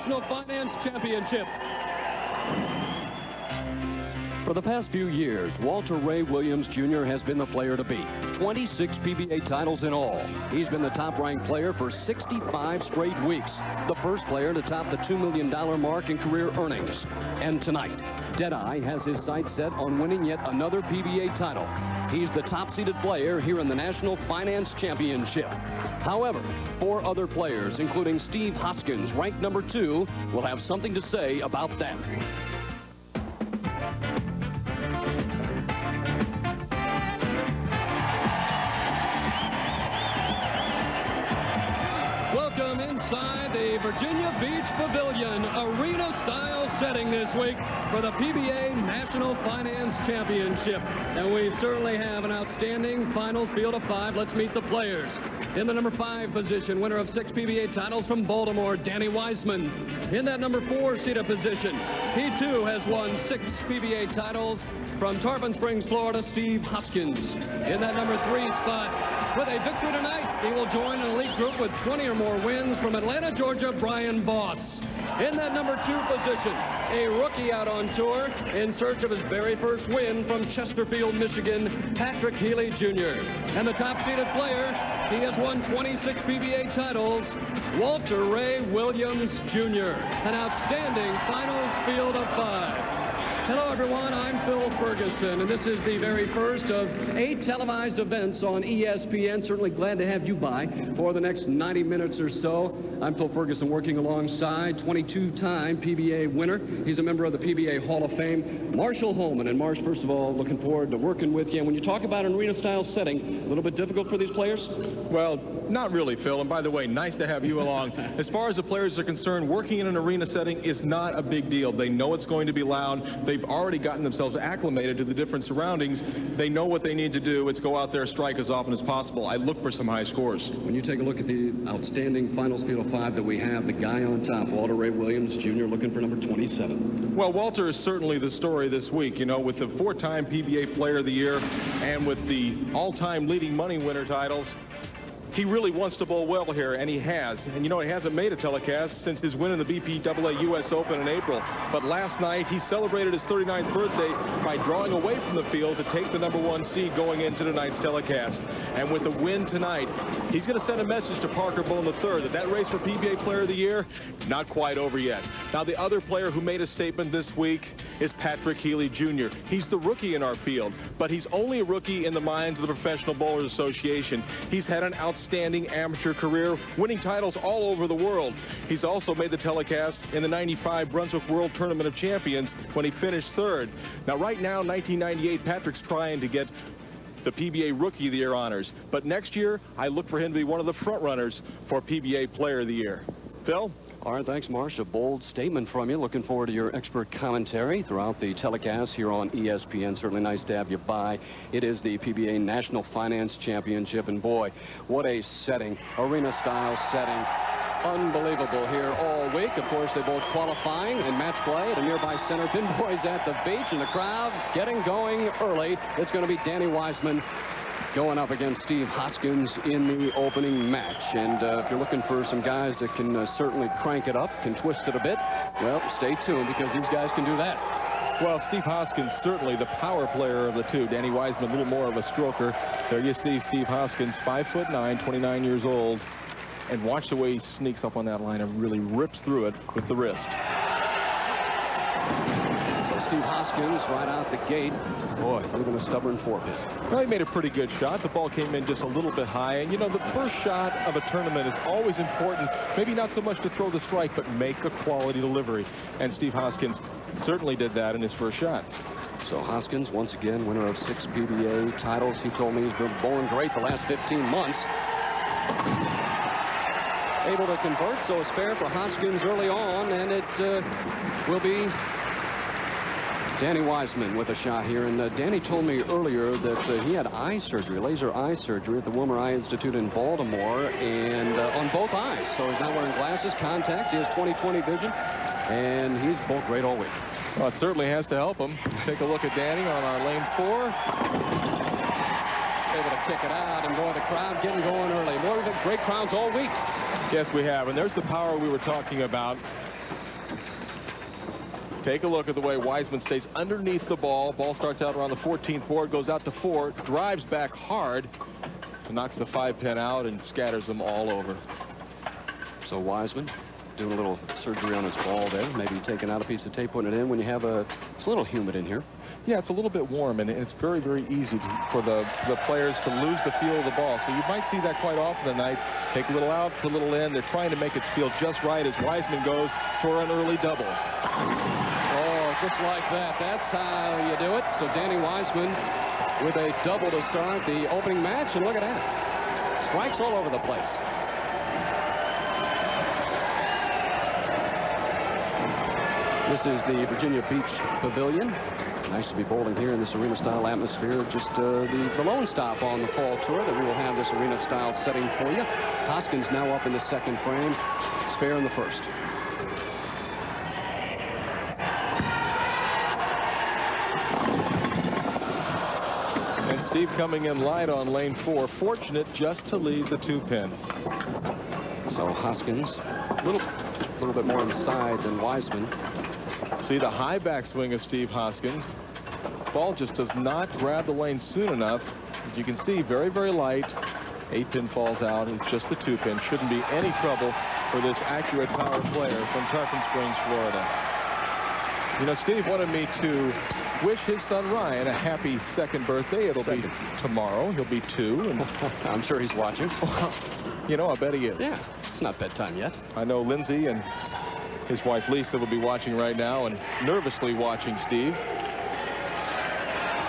National Finance Championship. For the past few years, Walter Ray Williams Jr. has been the player to beat. 26 PBA titles in all. He's been the top-ranked player for 65 straight weeks. The first player to top the $2 million mark in career earnings. And tonight, Deadeye has his sights set on winning yet another PBA title. He's the top-seeded player here in the National Finance Championship. However, 4 other players, including Steve Hoskins, ranked number 2, will have something to say about that. Welcome inside the Virginia Beach Pavilion, arena-style setting this week for the PBA National Finance Championship. And we certainly have an outstanding finals field of 5. Let's meet the players. In the number 5 position, winner of 6 PBA titles from Baltimore, Danny Wiseman. In that number 4 seated position, he too has won 6 PBA titles from Tarpon Springs, Florida, Steve Hoskins. In that number 3 spot, with a victory tonight, he will join an elite group with 20 or more wins from Atlanta, Georgia, Brian Voss. In that number 2 position, a rookie out on tour in search of his very first win from Chesterfield, Michigan, Patrick Healey Jr. And the top-seeded player, he has won 26 PBA titles, Walter Ray Williams Jr. An outstanding finals field of 5. Hello, everyone. I'm Phil Ferguson, and this is the very first of 8 televised events on ESPN. Certainly glad to have you by for the next 90 minutes or so. I'm Phil Ferguson, working alongside 22-time PBA winner. He's a member of the PBA Hall of Fame, Marshall Holman. And Marsh, first of all, looking forward to working with you. And when you talk about an arena-style setting, a little bit difficult for these players? Well, not really, Phil. And by the way, nice to have you along. As far as the players are concerned, working in an arena setting is not a big deal. They know it's going to be loud. They've already gotten themselves acclimated to the different surroundings. They know what they need to do. It's go out there, strike as often as possible. I look for some high scores. When you take a look at the outstanding finals field of 5 that we have, the guy on top, Walter Ray Williams Jr., looking for number 27. Well, Walter is certainly the story this week, you know, with the 4-time PBA Player of the Year and with the all-time leading money winner titles. He really wants to bowl well here, and he has. And, you know, he hasn't made a telecast since his win in the BPAA U.S. Open in April. But last night, he celebrated his 39th birthday by drawing away from the field to take the number 1 seed going into tonight's telecast. And with the win tonight, he's going to send a message to Parker Bowlen III that race for PBA Player of the Year, not quite over yet. Now, the other player who made a statement this week is Patrick Healey Jr. He's the rookie in our field, but he's only a rookie in the minds of the Professional Bowlers Association. He's had an outstanding amateur career, winning titles all over the world. He's also made the telecast in the '95 Brunswick World Tournament of Champions when he finished 3rd. Now, right now, 1998, Patrick's trying to get the PBA Rookie of the Year honors. But next year, I look for him to be one of the front runners for PBA Player of the Year. Phil? All right, thanks, Marsh. A bold statement from you. Looking forward to your expert commentary throughout the telecast here on ESPN. Certainly nice to have you by. It is the PBA National Finance Championship, and boy, what a setting, arena-style setting. Unbelievable here all week. Of course, they both qualifying and match play at a nearby center. Pinboys at the beach, and the crowd getting going early. It's going to be Danny Wiseman going up against Steve Hoskins in the opening match. And if you're looking for some guys that can certainly crank it up, can twist it a bit, well, stay tuned, because these guys can do that. Well, Steve Hoskins, certainly the power player of the two. Danny Wiseman, a little more of a stroker. There you see Steve Hoskins, 5'9", 29 years old. And watch the way he sneaks up on that line and really rips through it with the wrist. Steve Hoskins right out the gate. Boy, even a stubborn forfeit. Well, he made a pretty good shot. The ball came in just a little bit high. And, you know, the first shot of a tournament is always important. Maybe not so much to throw the strike, but make a quality delivery. And Steve Hoskins certainly did that in his first shot. So Hoskins, once again, winner of 6 PBA titles. He told me he's been bowling great the last 15 months. Able to convert, so it's fair for Hoskins early on, and it will be Danny Wiseman with a shot here. And Danny told me earlier that he had eye surgery, laser eye surgery at the Wilmer Eye Institute in Baltimore, and on both eyes. So he's not wearing glasses, contacts. He has 20/20 vision, and he's bowled great all week. Well, it certainly has to help him. Take a look at Danny on our lane 4. Able to kick it out, and boy, the crowd getting going early. More than great crowds all week. Yes, we have, and there's the power we were talking about. Take a look at the way Wiseman stays underneath the ball. Ball starts out around the 14th board, goes out to 4, drives back hard, knocks the 5-pin out and scatters them all over. So Wiseman doing a little surgery on his ball there, maybe taking out a piece of tape, putting it in when you have it's a little humid in here. Yeah, it's a little bit warm, and it's very, very easy for the players to lose the feel of the ball. So you might see that quite often tonight. Take a little out, put a little in. They're trying to make it feel just right as Wiseman goes for an early double. Oh, just like that. That's how you do it. So Danny Wiseman with a double to start the opening match, and look at that. Strikes all over the place. This is the Virginia Beach Pavilion. Nice to be bowling here in this arena-style atmosphere. Just the lone stop on the fall tour that we will have this arena-style setting for you. Hoskins now up in the second frame. Spare in the first. And Steve coming in light on lane 4. Fortunate just to leave the 2-pin. So Hoskins a little bit more inside than Wiseman. See the high backswing of Steve Hoskins. Ball just does not grab the lane soon enough. As you can see, very, very light. 8-pin falls out. It's just the 2-pin. Shouldn't be any trouble for this accurate power player from Tarpon Springs, Florida. You know, Steve wanted me to wish his son Ryan a happy second birthday. It'll be tomorrow. He'll be 2. And I'm sure he's watching. you know, I bet he is. Yeah, it's not bedtime yet. I know Lindsay and his wife Lisa will be watching right now and nervously watching Steve.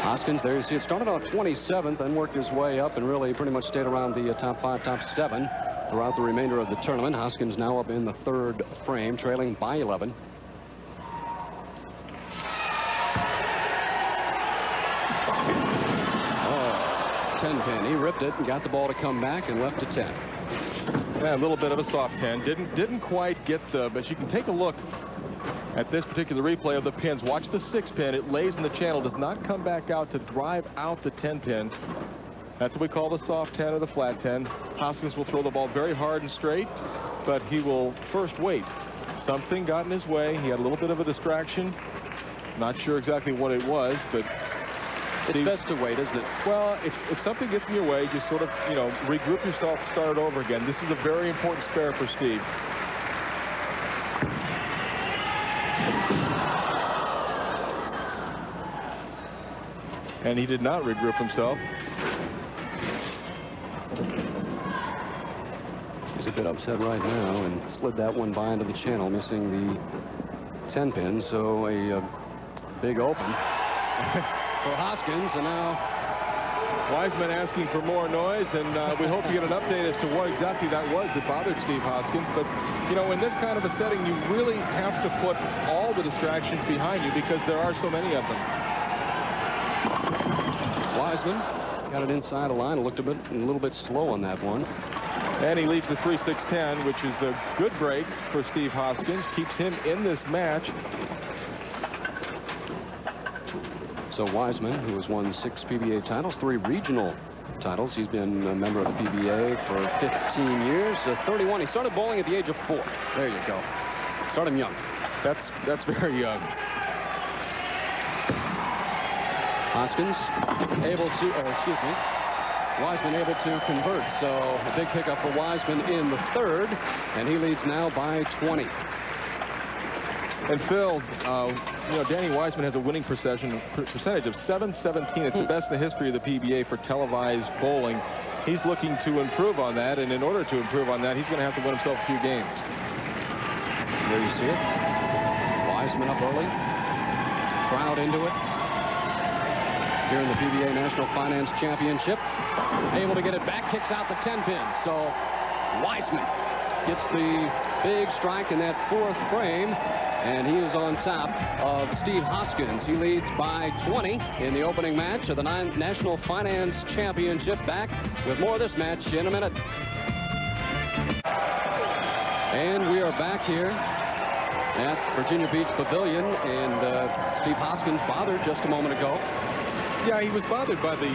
Hoskins, there you see it started on 27th and worked his way up and really pretty much stayed around the top 5, top 7 throughout the remainder of the tournament. Hoskins now up in the third frame, trailing by 11. Oh, 10-pin. He ripped it and got the ball to come back and left to 10. Yeah, a little bit of a soft 10. Didn't quite get but you can take a look at this particular replay of the pins. Watch the 6-pin. It lays in the channel, does not come back out to drive out the 10-pin. That's what we call the soft 10 or the flat 10. Hoskins will throw the ball very hard and straight, but he will first wait. Something got in his way. He had a little bit of a distraction. Not sure exactly what it was, but it's best to wait, isn't it? Well, if something gets in your way, just sort of, you know, regroup yourself, start over again. This is a very important spare for Steve. And he did not regroup himself. He's a bit upset right now and slid that one by into the channel, missing the 10-pin. So a big open for Hoskins, and now Wiseman asking for more noise, and we hope to get an update as to what exactly that was that bothered Steve Hoskins. But, you know, in this kind of a setting, you really have to put all the distractions behind you because there are so many of them. Wiseman got it inside the line, looked a little bit slow on that one. And he leaves the 3-6-10, which is a good break for Steve Hoskins, keeps him in this match. So Wiseman, who has won 6 PBA titles, 3 regional titles. He's been a member of the PBA for 15 years. 31. He started bowling at the age of 4. There you go. Start him young. That's very young. Hoskins able to, Wiseman able to convert. So a big pickup for Wiseman in the third, and he leads now by 20. And Phil, you know, Danny Wiseman has a winning percentage of .717. It's the best in the history of the PBA for televised bowling. He's looking to improve on that, and in order to improve on that, he's going to have to win himself a few games. There you see it. Wiseman up early. Crowd into it. Here in the PBA National Finance Championship. Able to get it back, kicks out the 10-pin. So Wiseman gets the big strike in that fourth frame, and he is on top of Steve Hoskins. He leads by 20 in the opening match of the National Finance Championship. Back with more of this match in a minute. And we are back here at Virginia Beach Pavilion, and Steve Hoskins bothered just a moment ago. Yeah, he was bothered by the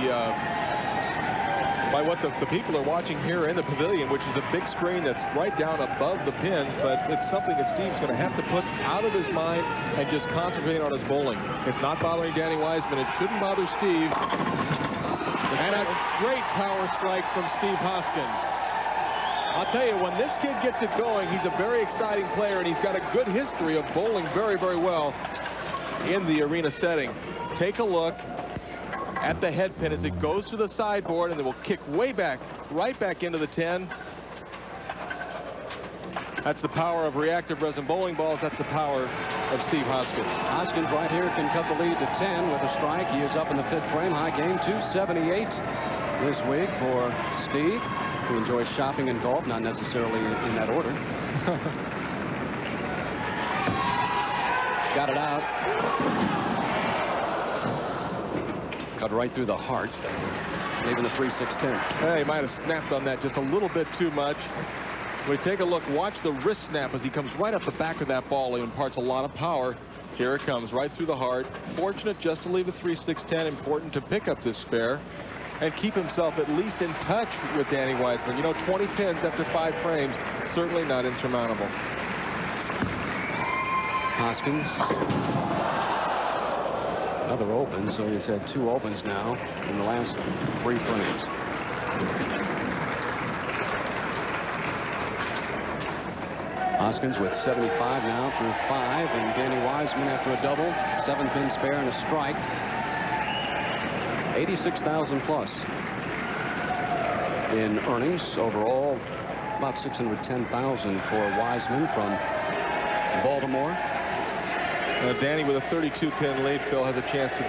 by what the people are watching here in the pavilion, which is a big screen that's right down above the pins, but it's something that Steve's going to have to put out of his mind and just concentrate on his bowling. It's not bothering Danny Wiseman. It shouldn't bother Steve. And a great power strike from Steve Hoskins. I'll tell you, when this kid gets it going, he's a very exciting player, and he's got a good history of bowling very, very well in the arena setting. Take a look at the head pin as it goes to the sideboard, and it will kick way back, right back into the 10. That's the power of reactive resin bowling balls. That's the power of Steve Hoskins. Hoskins right here can cut the lead to 10 with a strike. He is up in the 5th frame. High game 278 this week for Steve, who enjoys shopping and golf, not necessarily in that order. Got it out. Cut right through the heart, leaving the 3-6-10. Hey, he might have snapped on that just a little bit too much. We take a look, watch the wrist snap as he comes right up the back of that ball. He imparts a lot of power. Here it comes, right through the heart. Fortunate just to leave a 3-6-10. Important to pick up this spare and keep himself at least in touch with Danny Wiseman. You know, 20 pins after 5 frames, certainly not insurmountable. Hoskins. Another open, so he's had 2 opens now in the last 3 frames. Hoskins with 75 now through 5, and Danny Wiseman after a double, 7-pin spare and a strike. 86,000 plus in earnings overall, about 610,000 for Wiseman from Baltimore. Danny with a 32-pin lead, Phil, has a chance to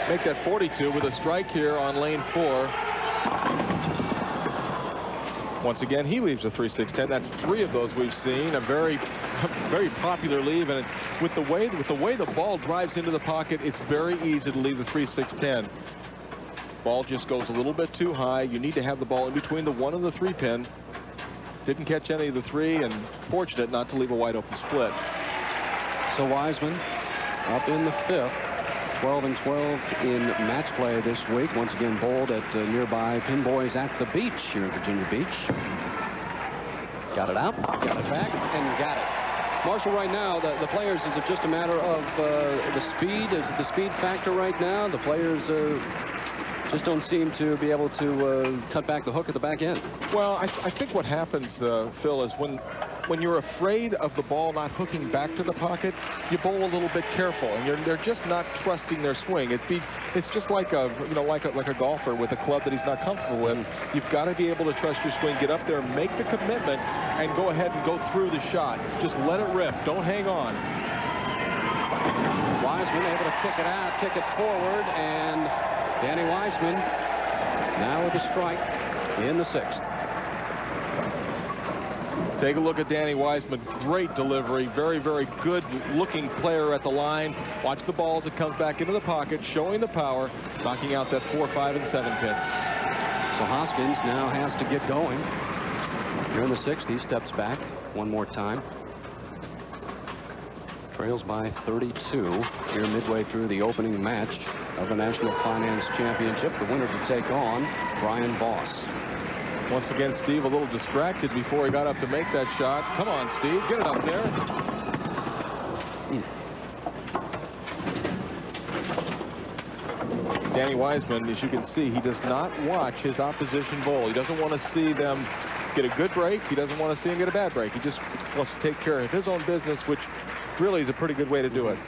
make that 42 with a strike here on lane 4. Once again, he leaves a 3-6-10. That's 3 of those we've seen. A very popular leave, and with the way the ball drives into the pocket, it's very easy to leave the 3-6-10. Ball just goes a little bit too high. You need to have the ball in between the 1 and the 3 pin. Didn't catch any of the 3, and fortunate not to leave a wide open split. So Wiseman up in the 5th, 12-12 in match play this week. Once again bowled at nearby Pin Boys at the Beach here in Virginia Beach. Got it out, got it back, and got it. Marshall, right now, the players, is it just a matter of the speed? Is it the speed factor right now? The players just don't seem to be able to cut back the hook at the back end. Well, I think what happens, Phil, is when you're afraid of the ball not hooking back to the pocket, you bowl a little bit careful, and they're just not trusting their swing. It's just like a golfer with a club that he's not comfortable with. You've got to be able to trust your swing, get up there, make the commitment, and go ahead and go through the shot. Just let it rip. Don't hang on. Wiseman able to kick it out, kick it forward, and Danny Wiseman now with a strike in the 6th. Take a look at Danny Wiseman. Great delivery. Very, very good looking player at the line. Watch the ball as it comes back into the pocket, showing the power, knocking out that 4, 5, and 7 pin. So Hoskins now has to get going. Here in the 6th, he steps back one more time. Trails by 32 here midway through the opening match of the National Finance Championship. The winner to take on Brian Voss. Once again, Steve a little distracted before he got up to make that shot. Come on, Steve, get it up there. Danny Wiseman, as you can see, he does not watch his opposition bowl. He doesn't want to see them get a good break. He doesn't want to see them get a bad break. He just wants to take care of his own business, which really is a pretty good way to do it.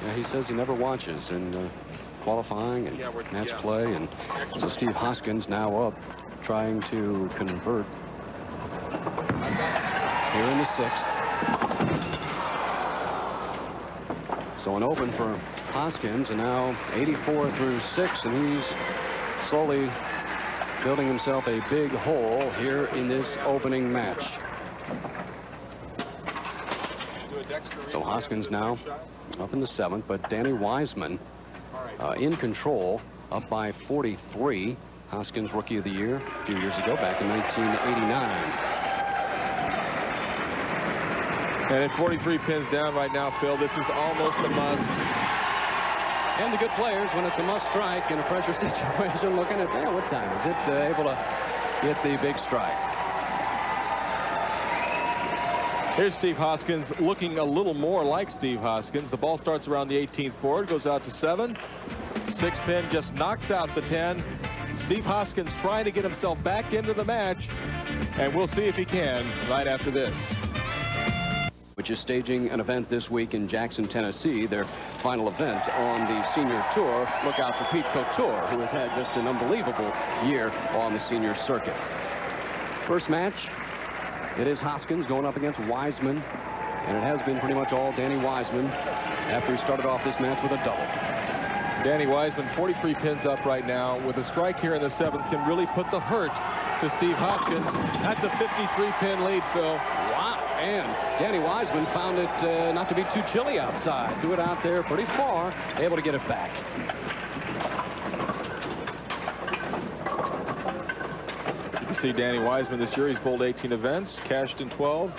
Yeah, he says he never watches in qualifying and match play, and so Steve Hoskins now up, trying to convert here in the 6th. So an open for Hoskins, and now 84 through 6, and he's slowly building himself a big hole here in this opening match. So Hoskins now up in the 7th, but Danny Wiseman in control, up by 43. Hoskins Rookie of the Year a few years ago, back in 1989. And at 43 pins down right now, Phil, this is almost a must. And the good players, when it's a must strike in a pressure situation, looking at, man, what time is it, able to get the big strike. Here's Steve Hoskins looking a little more like Steve Hoskins. The ball starts around the 18th board, goes out to 7. 6-pin just knocks out the 10. Steve Hoskins trying to get himself back into the match, and we'll see if he can right after this. Which is staging an event this week in Jackson, Tennessee, their final event on the senior tour. Look out for Pete Couture, who has had just an unbelievable year on the senior circuit. First match, it is Hoskins going up against Wiseman, and it has been pretty much all Danny Wiseman after he started off this match with a double. Danny Wiseman, 43 pins up right now, with a strike here in the 7th, can really put the hurt to Steve Hoskins. That's a 53-pin lead, Phil. Wow. And Danny Wiseman found it not to be too chilly outside. Threw it out there pretty far, able to get it back. You can see Danny Wiseman this year. He's bowled 18 events, cashed in 12.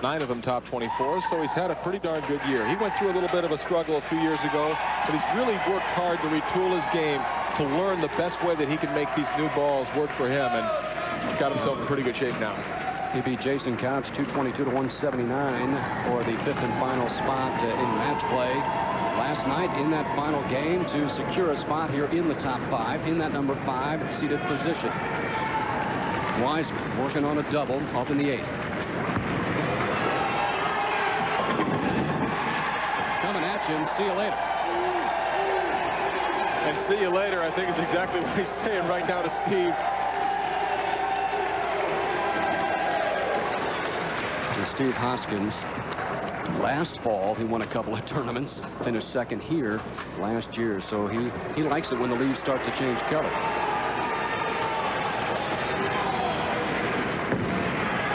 9 of them top 24, so he's had a pretty darn good year. He went through a little bit of a struggle a few years ago, but he's really worked hard to retool his game to learn the best way that he can make these new balls work for him, and got himself in pretty good shape now. He beat Jason Couch 222 to 179 for the 5th and final spot in match play last night in that final game to secure a spot here in the top 5 in that number 5 seated position. Wiseman working on a double up in the 8th. Coming at you and see you later. And see you later, I think is exactly what he's saying right now to Steve. Steve Hoskins, last fall he won a couple of tournaments, finished second here last year, so he likes it when the leaves start to change color.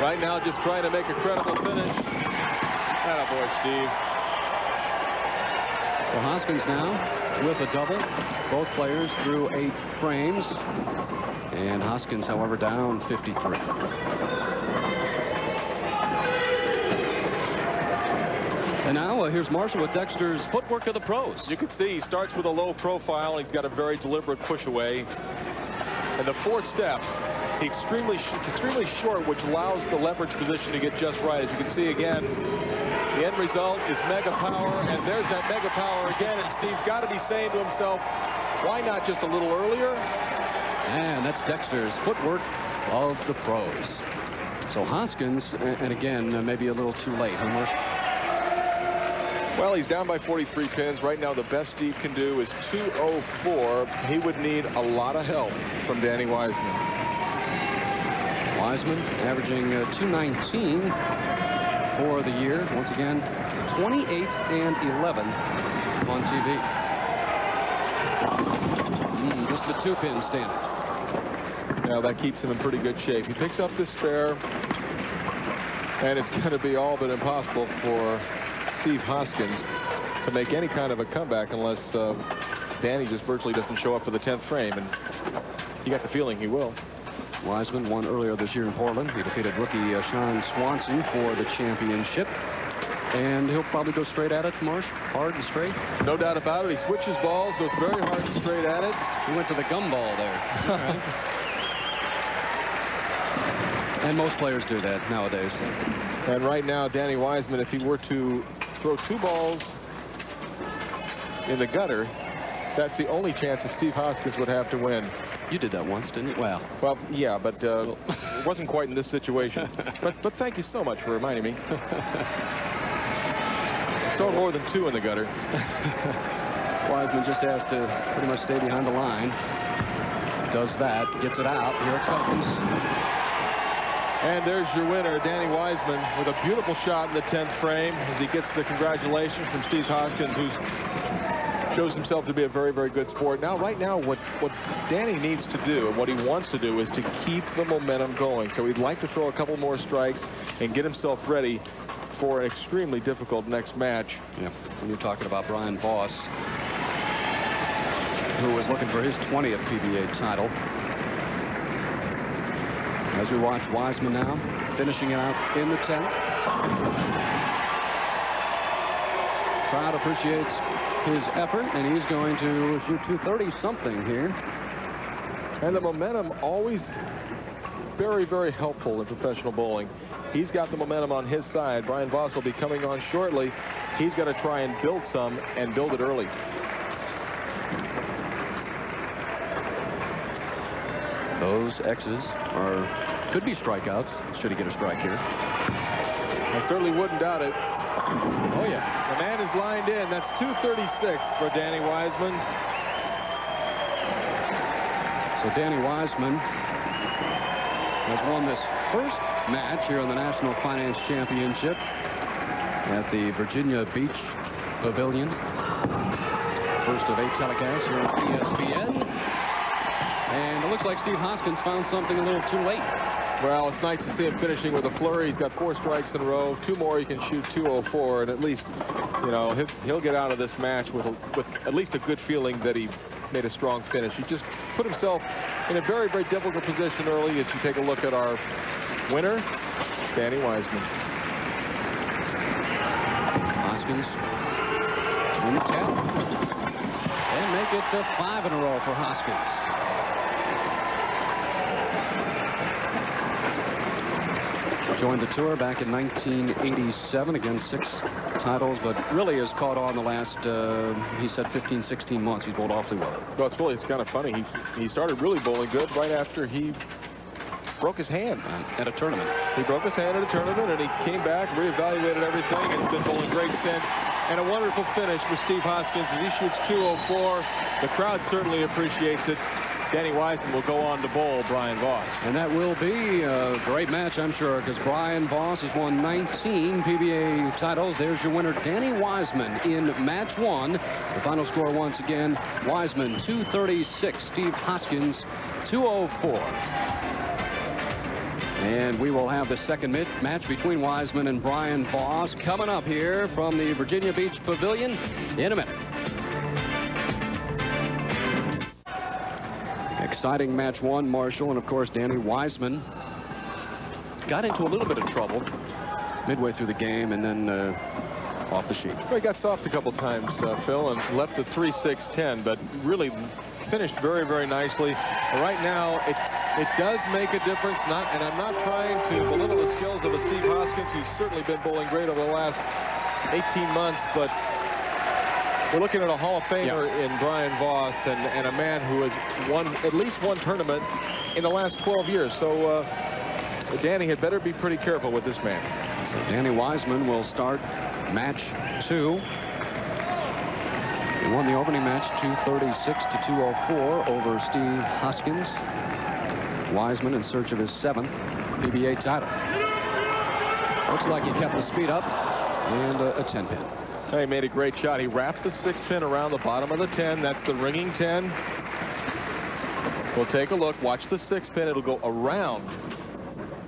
Right now just trying to make a credible finish. Attaboy, Steve. So Hoskins now with a double, both players through 8 frames, and Hoskins however down 53. And now here's Marshall with Dexter's footwork of the pros. You can see he starts with a low profile. He's got a very deliberate push away. And the 4th step, extremely short, which allows the leverage position to get just right. As you can see again, the end result is mega power, and there's that mega power again. And Steve's got to be saying to himself, why not just a little earlier? And that's Dexter's footwork of the pros. So Hoskins, and again, maybe a little too late, huh, Marshall? Well, he's down by 43 pins. Right now, the best Steve can do is 204. He would need a lot of help from Danny Wiseman. Wiseman averaging 219 for the year. Once again, 28 and 11 on TV. Just the 2-pin standard. Now that keeps him in pretty good shape. He picks up this spare, and it's going to be all but impossible for Steve Hoskins to make any kind of a comeback unless Danny just virtually doesn't show up for the 10th frame, and you got the feeling he will. Wiseman won earlier this year in Portland. He defeated rookie Sean Swanson for the championship, and he'll probably go straight at it, Marsh, hard and straight. No doubt about it. He switches balls, goes very hard and straight at it. He went to the gumball there. Right. And most players do that nowadays. And right now, Danny Wiseman, if he were to throw 2 balls in the gutter, that's the only chance that Steve Hoskins would have to win. You did that once, didn't you? Well, yeah, but it wasn't quite in this situation. but thank you so much for reminding me. Throw more than 2 in the gutter. Wiseman just has to pretty much stay behind the line. Does that, gets it out. Here it comes. And there's your winner, Danny Wiseman, with a beautiful shot in the 10th frame as he gets the congratulations from Steve Hoskins, who shows himself to be a very, very good sport. Now, right now, what Danny needs to do and what he wants to do is to keep the momentum going. So he'd like to throw a couple more strikes and get himself ready for an extremely difficult next match. Yeah, when you're talking about Brian Voss, who was looking for his 20th PBA title. As we watch Wiseman now, finishing it out in the 10th. Crowd appreciates his effort, and he's going to shoot 230 something here. And the momentum always very, very helpful in professional bowling. He's got the momentum on his side. Brian Voss will be coming on shortly. He's got to try and build some and build it early. Those X's could be strikeouts. Should he get a strike here? I certainly wouldn't doubt it. Oh, yeah. The man is lined in. That's 236 for Danny Wiseman. So Danny Wiseman has won this first match here in the National Finance Championship at the Virginia Beach Pavilion. First of 8 telecasts here on ESPN. And it looks like Steve Hoskins found something a little too late. Well, it's nice to see him finishing with a flurry. He's got 4 strikes in a row. 2 more, he can shoot 204, and at least, you know, he'll get out of this match with at least a good feeling that he made a strong finish. He just put himself in a very, very difficult position early. As you take a look at our winner, Danny Wiseman. Hoskins in the tap and make it 5 in a row for Hoskins. Joined the tour back in 1987, again 6 titles, but really has caught on the last, he said 15, 16 months. He's bowled awfully well. Well, it's kind of funny. He started really bowling good right after he broke his hand at a tournament. He broke his hand at a tournament, and he came back, reevaluated everything, and has been bowling great since. And a wonderful finish for Steve Hoskins as he shoots 204. The crowd certainly appreciates it. Danny Wiseman will go on to bowl Brian Voss. And that will be a great match, I'm sure, because Brian Voss has won 19 PBA titles. There's your winner, Danny Wiseman, in match 1. The final score once again, Wiseman 236, Steve Hoskins 204. And we will have the second match between Wiseman and Brian Voss coming up here from the Virginia Beach Pavilion in a minute. Exciting match 1, Marshall, and of course Danny Wiseman got into a little bit of trouble midway through the game and then off the sheet. Well, he got soft a couple times, Phil, and left the 3-6-10, but really finished very, very nicely. Right now, it does make a difference, and I'm not trying to belittle the skills of a Steve Hoskins, who's certainly been bowling great over the last 18 months, but we're looking at a Hall of Famer in Brian Voss and a man who has won at least 1 tournament in the last 12 years. So Danny had better be pretty careful with this man. So Danny Wiseman will start match 2. He won the opening match 236 to 204 over Steve Hoskins. Wiseman in search of his 7th PBA title. Looks like he kept the speed up and a 10-pin. He made a great shot. He wrapped the 6-pin around the bottom of the 10. That's the ringing 10. We'll take a look. Watch the 6-pin. It'll go around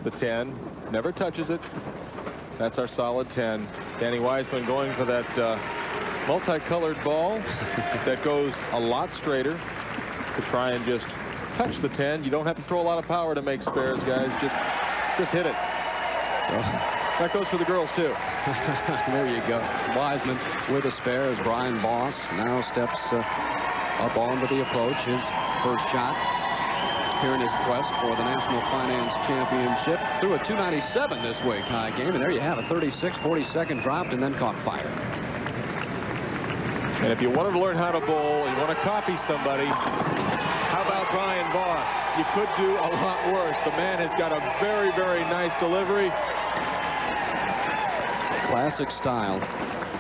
the 10. Never touches it. That's our solid 10. Danny Wiseman going for that multicolored ball that goes a lot straighter to try and just touch the 10. You don't have to throw a lot of power to make spares, guys. Just hit it. That goes for the girls, too. There you go. Wiseman with a spare as Brian Voss now steps up onto the approach. His first shot here in his quest for the National Finance Championship. Threw a 297 this week high game, and there you have a 36, 42nd dropped and then caught fire. And if you wanted to learn how to bowl, you want to copy somebody, how about Brian Voss? You could do a lot worse. The man has got a very, very nice delivery. Classic style,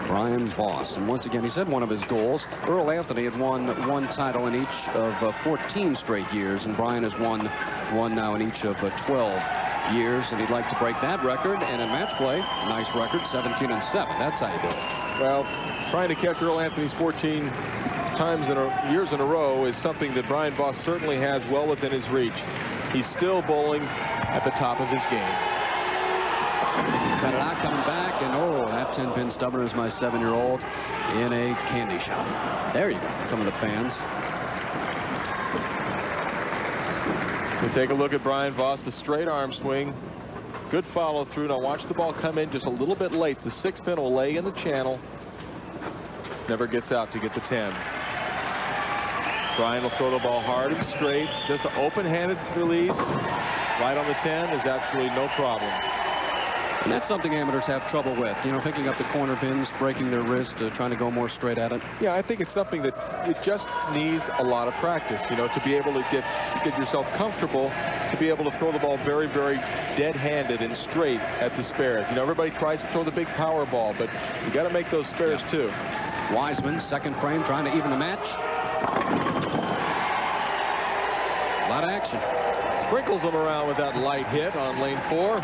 Brian Voss. And once again, he said one of his goals, Earl Anthony had won 1 title in each of 14 straight years, and Brian has won 1 now in each of 12 years, and he'd like to break that record. And in match play, nice record, 17-7. That's how you do it. Well, trying to catch Earl Anthony's 14 times years in a row is something that Brian Voss certainly has well within his reach. He's still bowling at the top of his game. Got it out, coming back, and that 10-pin stubborn as my 7-year-old in a candy shop. There you go, some of the fans. We take a look at Brian Voss, the straight arm swing. Good follow through. Now watch the ball come in just a little bit late. The 6-pin will lay in the channel. never gets out to get the 10. Brian will throw the ball hard and straight. Just an open-handed release right on the 10 is absolutely no problem. And that's something amateurs have trouble with, you know, picking up the corner pins, breaking their wrist, trying to go more straight at it. Yeah, I think it's something that it just needs a lot of practice, you know, to be able to get yourself comfortable, to be able to throw the ball very, very dead-handed and straight at the spares. You know, everybody tries to throw the big power ball, but you got to make those spares too. Wiseman, second frame, trying to even the match. A lot of action. Sprinkles them around with that light hit on lane 4.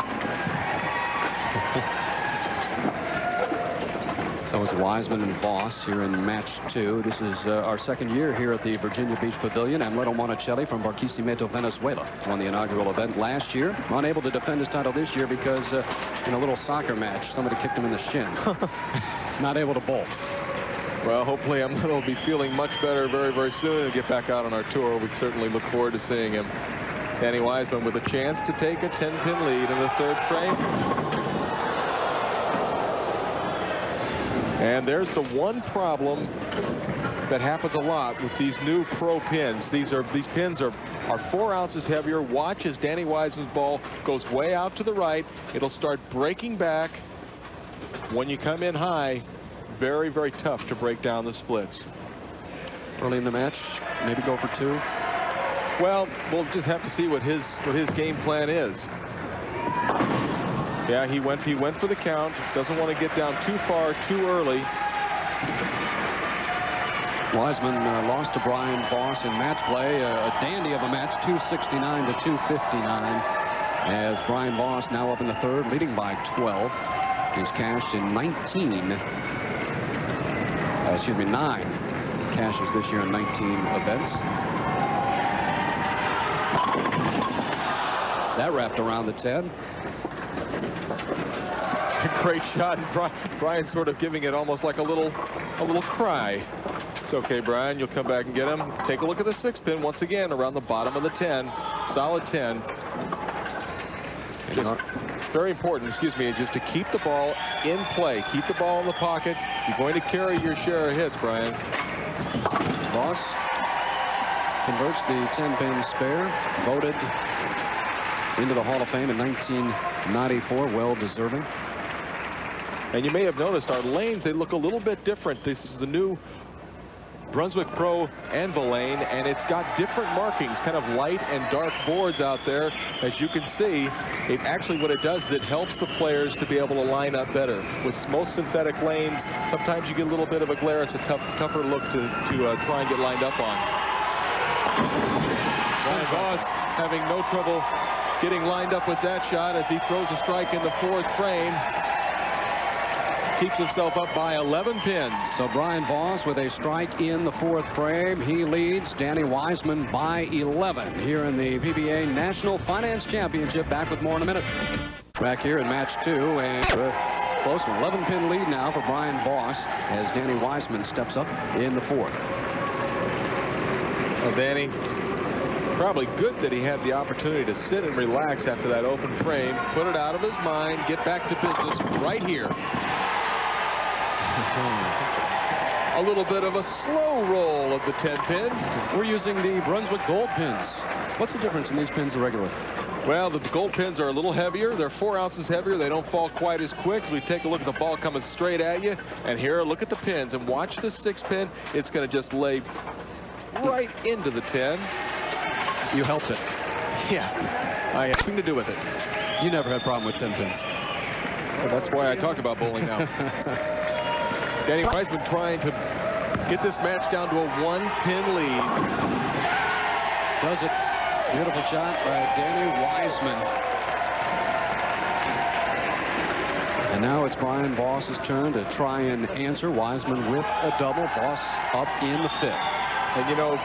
So it's Wiseman and Voss here in match 2. This is our second year here at the Virginia Beach Pavilion. Amleto Monticelli from Barquisimeto, Venezuela, won the inaugural event last year. Unable to defend his title this year because in a little soccer match, somebody kicked him in the shin. Not able to bowl. Well, hopefully Amleto will be feeling much better very, very soon and get back out on our tour. We certainly look forward to seeing him. Danny Wiseman with a chance to take a 10-pin lead in the 3rd frame. And there's the one problem that happens a lot with these new pro pins. These pins are 4 ounces heavier. Watch as Danny Wiseman's ball goes way out to the right. It'll start breaking back. When you come in high, very, very tough to break down the splits. Early in the match, maybe go for 2. Well, we'll just have to see what his game plan is. Yeah, he went for the count. Doesn't want to get down too far too early. Wiseman lost to Brian Voss in match play. A dandy of a match, 269 to 259. As Brian Voss now up in the 3rd, leading by 12. He's cashed in 9 cashes this year in 19 events. That wrapped around the 10. Great shot. Brian sort of giving it almost like a little cry. It's okay, Brian. You'll come back and get him. Take a look at the 6-pin once again around the bottom of the 10. Solid 10. Just very important, excuse me, just to keep the ball in play. Keep the ball in the pocket. You're going to carry your share of hits, Brian. Voss converts the 10-pin spare. Voted into the Hall of Fame in 1994. Well deserving. And you may have noticed our lanes, they look a little bit different. This is the new Brunswick Pro anvil lane, and it's got different markings, kind of light and dark boards out there. As you can see, it actually, what it does is it helps the players to be able to line up better. With most synthetic lanes, sometimes you get a little bit of a glare. It's a tougher look to try and get lined up on. Brian Voss having no trouble getting lined up with that shot as he throws a strike in the 4th frame. Keeps himself up by 11 pins. So Brian Voss with a strike in the 4th frame. He leads Danny Wiseman by 11 here in the PBA National Finance Championship. Back with more in a minute. Back here in match 2, and close one. 11-pin lead now for Brian Voss as Danny Wiseman steps up in the 4th. Well, Danny, probably good that he had the opportunity to sit and relax after that open frame, put it out of his mind, get back to business right here. A little bit of a slow roll of the 10-pin. We're using the Brunswick gold pins. What's the difference in these pins and regular? Well, the gold pins are a little heavier. They're 4 ounces heavier. They don't fall quite as quick. We take a look at the ball coming straight at you. And here, look at the pins. And watch the 6-pin. It's going to just lay right into the 10. You helped it. Yeah, I have nothing to do with it. You never had a problem with 10 pins. Well, that's why I talk about bowling now. Danny Wiseman trying to get this match down to a 1-pin lead. Does it. Beautiful shot by Danny Wiseman. And now it's Brian Voss's turn to try and answer. Wiseman with a double. Voss up in the 5th. And you know,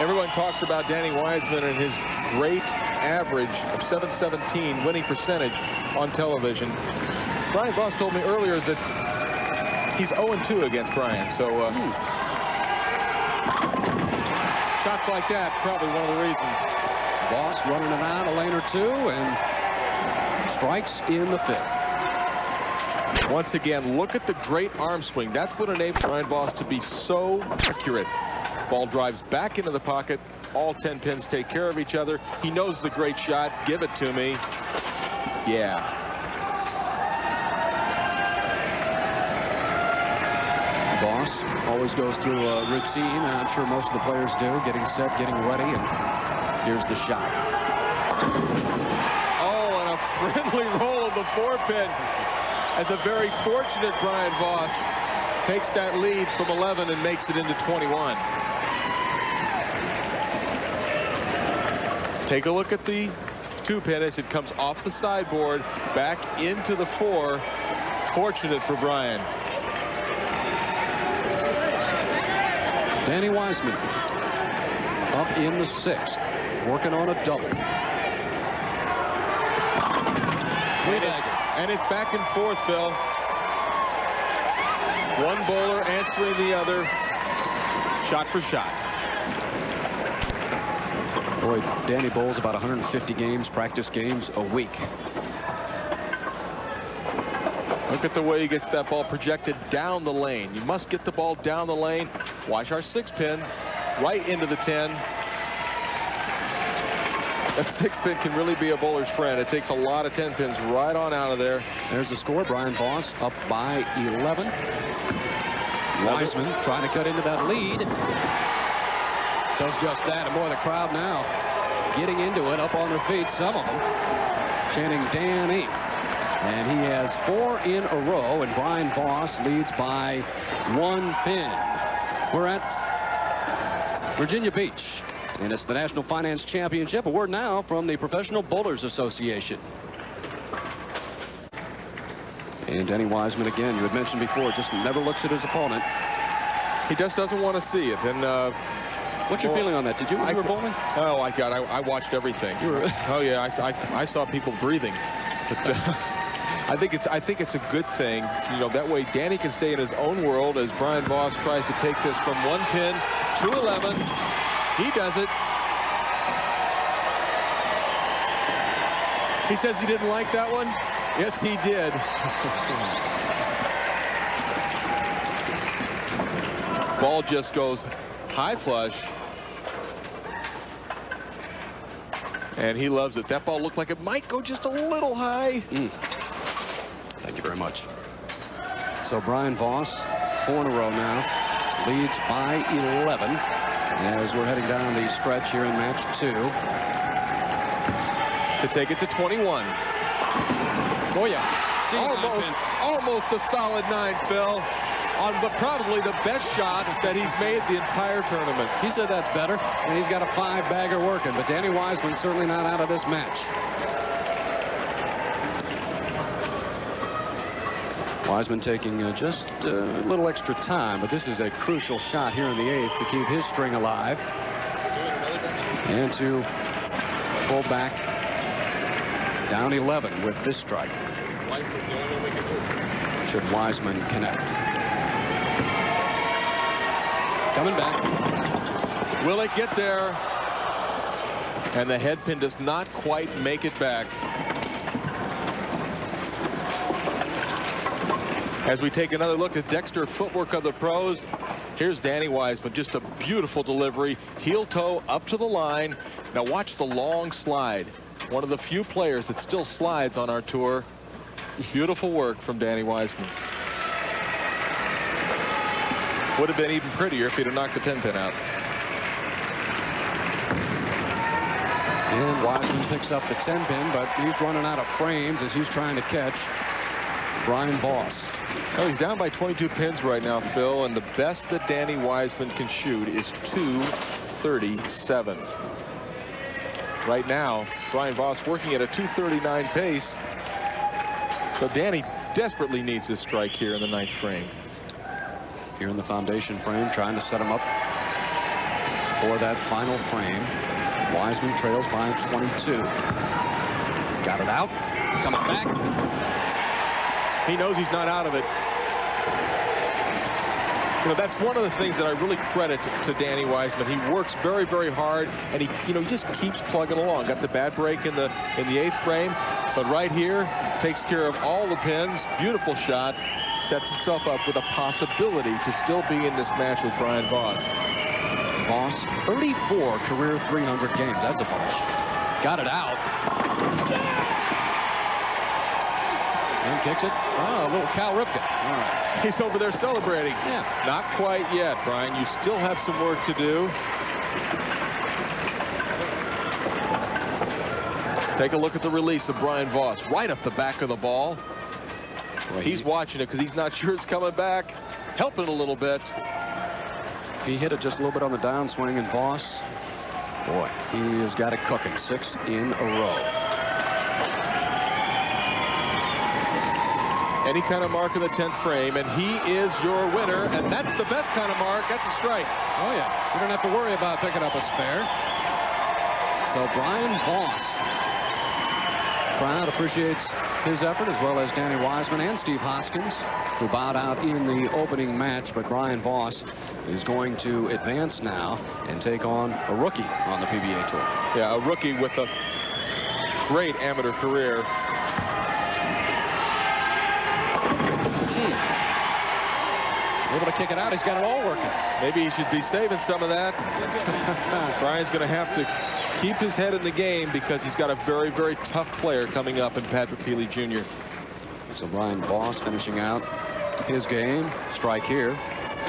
everyone talks about Danny Wiseman and his great average of .717 winning percentage on television. Brian Voss told me earlier that he's 0-2 against Brian, so shots like that, probably one of the reasons. Voss running it out a lane or 2 and strikes in the 5th. Once again, look at the great arm swing. That's what enables Brian Voss to be so accurate. Ball drives back into the pocket. All 10 pins take care of each other. He knows the great shot. Give it to me. Yeah. Voss always goes through a routine. I'm sure most of the players do. Getting set, getting ready, and here's the shot. Oh, and a friendly roll of the 4-pin. As a very fortunate Brian Voss takes that lead from 11 and makes it into 21. Take a look at the 2-pin as it comes off the sideboard back into the 4. Fortunate for Brian. Danny Wiseman up in the 6th, working on a double. And it's back and forth, Phil. One bowler answering the other, shot for shot. Boy, Danny bowls about 150 games, practice games a week. Look at the way he gets that ball projected down the lane. You must get the ball down the lane. Watch our 6-pin right into the 10. That 6-pin can really be a bowler's friend. It takes a lot of 10 pins right on out of there. There's the score. Brian Voss up by 11. Wiseman trying to cut into that lead. Does just that, and boy, the crowd now getting into it, up on their feet, some of them chanting Danny. And he has 4 in a row, and Brian Voss leads by 1 pin. We're at Virginia Beach, and it's the National Finance Championship. A word now from the Professional Bowlers Association. And Danny Wiseman, again, you had mentioned before, just never looks at his opponent. He just doesn't want to see it. And what's your feeling on that? Did you when you were bowling? Oh, my God, I watched everything. Oh, yeah, I saw people breathing. But, I think it's a good thing. You know, that way Danny can stay in his own world as Brian Voss tries to take this from 1 pin to 11. He does it. He says he didn't like that one. Yes, he did. Ball just goes high flush. And he loves it. That ball looked like it might go just a little high. Thank you very much. So Brian Voss, 4 in a row now, leads by 11 as we're heading down the stretch here in match 2. To take it to 21. Oh, yeah. Almost a solid 9, Phil. On probably the best shot that he's made the entire tournament. He said that's better, and he's got a 5-bagger working, but Danny Wiseman's certainly not out of this match. Wiseman taking just a little extra time, but this is a crucial shot here in the 8th to keep his string alive and to pull back down 11 with this strike. Should Wiseman connect. Coming back. Will it get there? And the head pin does not quite make it back. As we take another look at Dexter footwork of the pros, here's Danny Wiseman. Just a beautiful delivery. Heel toe up to the line. Now watch the long slide. One of the few players that still slides on our tour. Beautiful work from Danny Wiseman. Would have been even prettier if he'd have knocked the 10-pin out. And Wiseman picks up the 10-pin, but he's running out of frames as he's trying to catch Brian Voss. Oh, he's down by 22 pins right now, Phil, and the best that Danny Wiseman can shoot is 237. Right now, Brian Voss working at a 239 pace. So Danny desperately needs this strike here in the 9th frame. Here in the foundation frame, trying to set him up for that final frame. Wiseman trails by 22. Got it out. Coming back. He knows he's not out of it. You know, that's one of the things that I really credit to Danny Wiseman. He works very, very hard, and he just keeps plugging along. Got the bad break in the 8th frame. But right here, takes care of all the pins. Beautiful shot. Sets himself up with a possibility to still be in this match with Brian Voss. Voss, 34 career 300 games. That's a bunch. Got it out. And kicks it. Oh, a little Cal Ripken. All right. He's over there celebrating. Yeah. Not quite yet, Brian. You still have some work to do. Take a look at the release of Brian Voss. Right up the back of the ball. Boy, he's watching it because he's not sure it's coming back. Helping a little bit. He hit it just a little bit on the downswing, and Voss, boy, he has got it cooking. 6 in a row. Any kind of mark in the 10th frame, and he is your winner, and that's the best kind of mark. That's a strike. Oh, yeah. You don't have to worry about picking up a spare. So Brian Voss. Crowd appreciates his effort, as well as Danny Wiseman and Steve Hoskins, who bowed out in the opening match. But Brian Voss is going to advance now and take on a rookie on the PBA Tour. Yeah, a rookie with a great amateur career. Able to kick it out. He's got it all working. Maybe he should be saving some of that. Brian's going to have to keep his head in the game because he's got a very, very tough player coming up in Patrick Healey Jr. So Brian Voss finishing out his game. Strike here.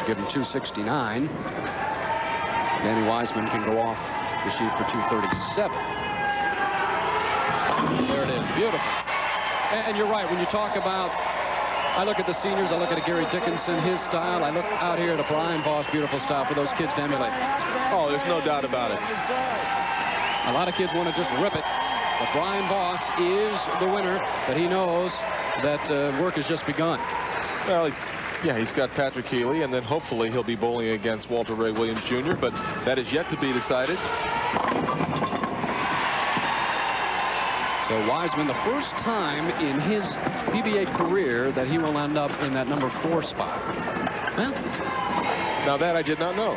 Give him 269. Danny Wiseman can go off the sheet for 237. There it is. Beautiful. And you're right. When you talk about, I look at the seniors, I look at a Gary Dickinson, his style. I look out here at a Brian Voss, beautiful style for those kids to emulate. Oh, there's no doubt about it. A lot of kids want to just rip it. But Brian Voss is the winner, but he knows that work has just begun. Well, yeah, he's got Patrick Healey, and then hopefully he'll be bowling against Walter Ray Williams Jr., but that is yet to be decided. So Wiseman, the first time in his PBA career that he will end up in that number 4 spot. Well, now that I did not know.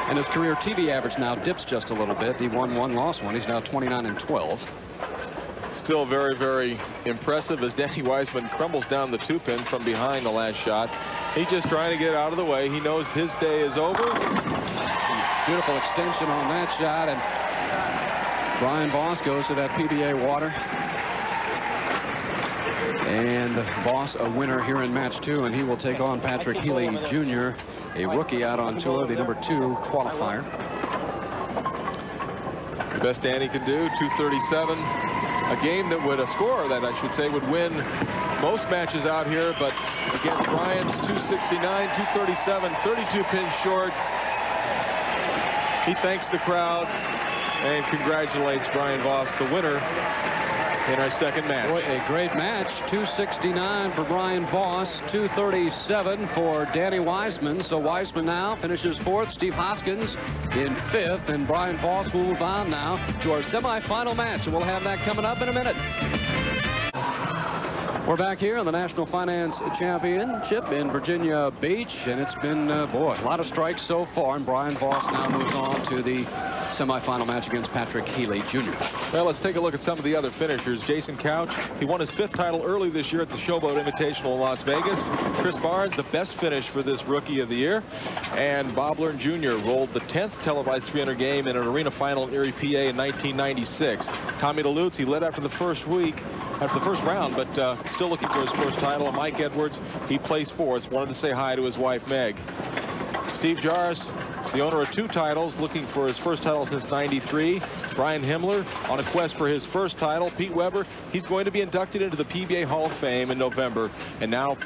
And his career TV average now dips just a little bit. He won 1, lost 1. He's now 29-12. Still very, very impressive as Danny Wiseman crumbles down the 2-pin from behind the last shot. He's just trying to get out of the way. He knows his day is over. Beautiful extension on that shot, and Brian Voss goes to that PBA water. And Voss a winner here in match 2, and he will take on Patrick Healey Jr., a rookie out on tour, the number 2 qualifier. The best Danny can do, 237. A game that would, a score that I should say would win most matches out here, but against Brian's 269, 237, 32 pins short. He thanks the crowd and congratulates Brian Voss, the winner, in our second match. Boy, a great match. 269 for Brian Voss, 237 for Danny Wiseman. So Wiseman now finishes 4th, Steve Hoskins in 5th, and Brian Voss will move on now to our semifinal match, and we'll have that coming up in a minute. We're back here on the National Finance Championship in Virginia Beach, and it's been, boy, a lot of strikes so far, and Brian Voss now moves on to the semifinal match against Patrick Healey Jr. Well, let's take a look at some of the other finishers. Jason Couch, he won his 5th title early this year at the Showboat Invitational in Las Vegas. Chris Barnes, the best finish for this Rookie of the Year. And Bob Learn Jr. rolled the 10th televised 300 game in an arena final in Erie, PA in 1996. Tommy DeLutz, he led after the first round, but still looking for his first title. And Mike Edwards, he placed 4th, wanted to say hi to his wife, Meg. Steve Jarvis, the owner of 2 titles, looking for his first title since '93. Brian Himmler on a quest for his first title. Pete Weber, he's going to be inducted into the PBA Hall of Fame in November. And now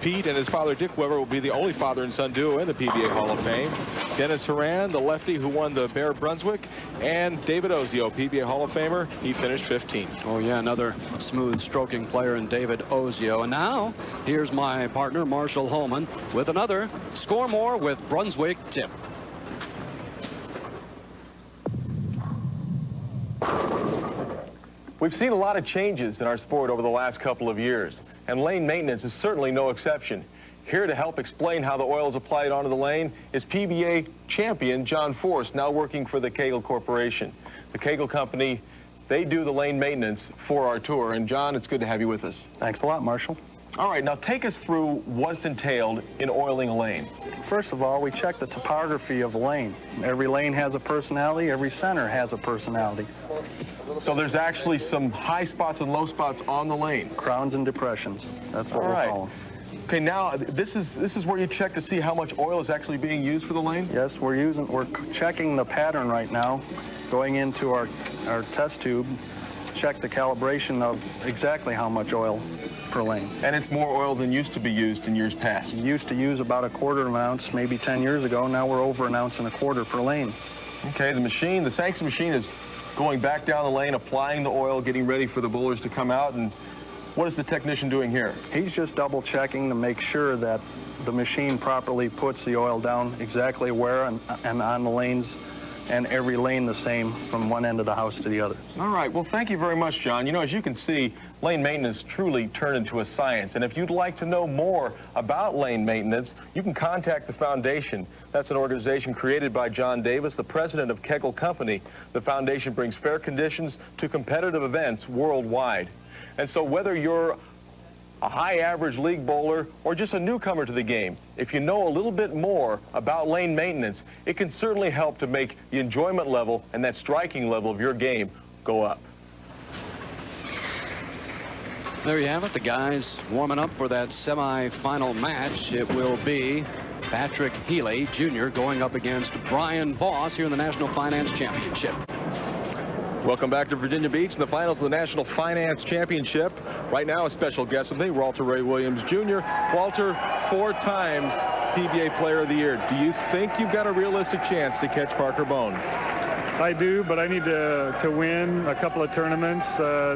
Pete and his father Dick Weber will be the only father and son duo in the PBA Hall of Fame. Dennis Horan, the lefty who won the Bear Brunswick, and David Ozio, PBA Hall of Famer, he finished 15th. Oh yeah, another smooth stroking player in David Ozio. And now here's my partner Marshall Holman with another Score More with Brunswick tip. We've seen a lot of changes in our sport over the last couple of years, and lane maintenance is certainly no exception. Here to help explain how the oil is applied onto the lane is PBA champion John Force, now working for the Kegel Corporation. The Kegel Company They do the lane maintenance for our tour. And John, it's good to have you with us. Thanks a lot, Marshall. All right, now take us through what's entailed in oiling a lane. First of all, we check the topography of a lane. Every lane has a personality. Every center has a personality. So there's actually some high spots and low spots on the lane. Crowns and depressions. That's what we'll call them. Okay, now this is where you check to see how much oil is actually being used for the lane? Yes, we're checking the pattern right now, going into our test tube, check the calibration of exactly how much oil per lane. And it's more oil than used to be used in years past. We used to use about 1/4 ounce, maybe 10 years ago. Now we're over 1.25 ounces per lane. Okay, the sanction machine is going back down the lane, applying the oil, getting ready for the bowlers to come out. And what is the technician doing here? He's just double checking to make sure that the machine properly puts the oil down exactly where and on the lanes, and every lane the same from one end of the house to the other. All right, well, thank you very much, John. You know, as you can see, lane maintenance truly turned into a science. And if you'd like to know more about lane maintenance, you can contact the Foundation. That's an organization created by John Davis, the president of Kegel Company. The foundation brings fair conditions to competitive events worldwide. And so whether you're a high average league bowler or just a newcomer to the game, if you know a little bit more about lane maintenance, it can certainly help to make the enjoyment level and that striking level of your game go up. There you have it, the guys warming up for that semi-final match. It will be Patrick Healey Jr. going up against Brian Voss here in the National Finance Championship. Welcome back to Virginia Beach in the finals of the National Finance Championship. Right now, a special guest with me, Walter Ray Williams Jr. Walter, 4 times PBA Player of the Year. Do you think you've got a realistic chance to catch Parker Bone? I do, but I need to win a couple of tournaments.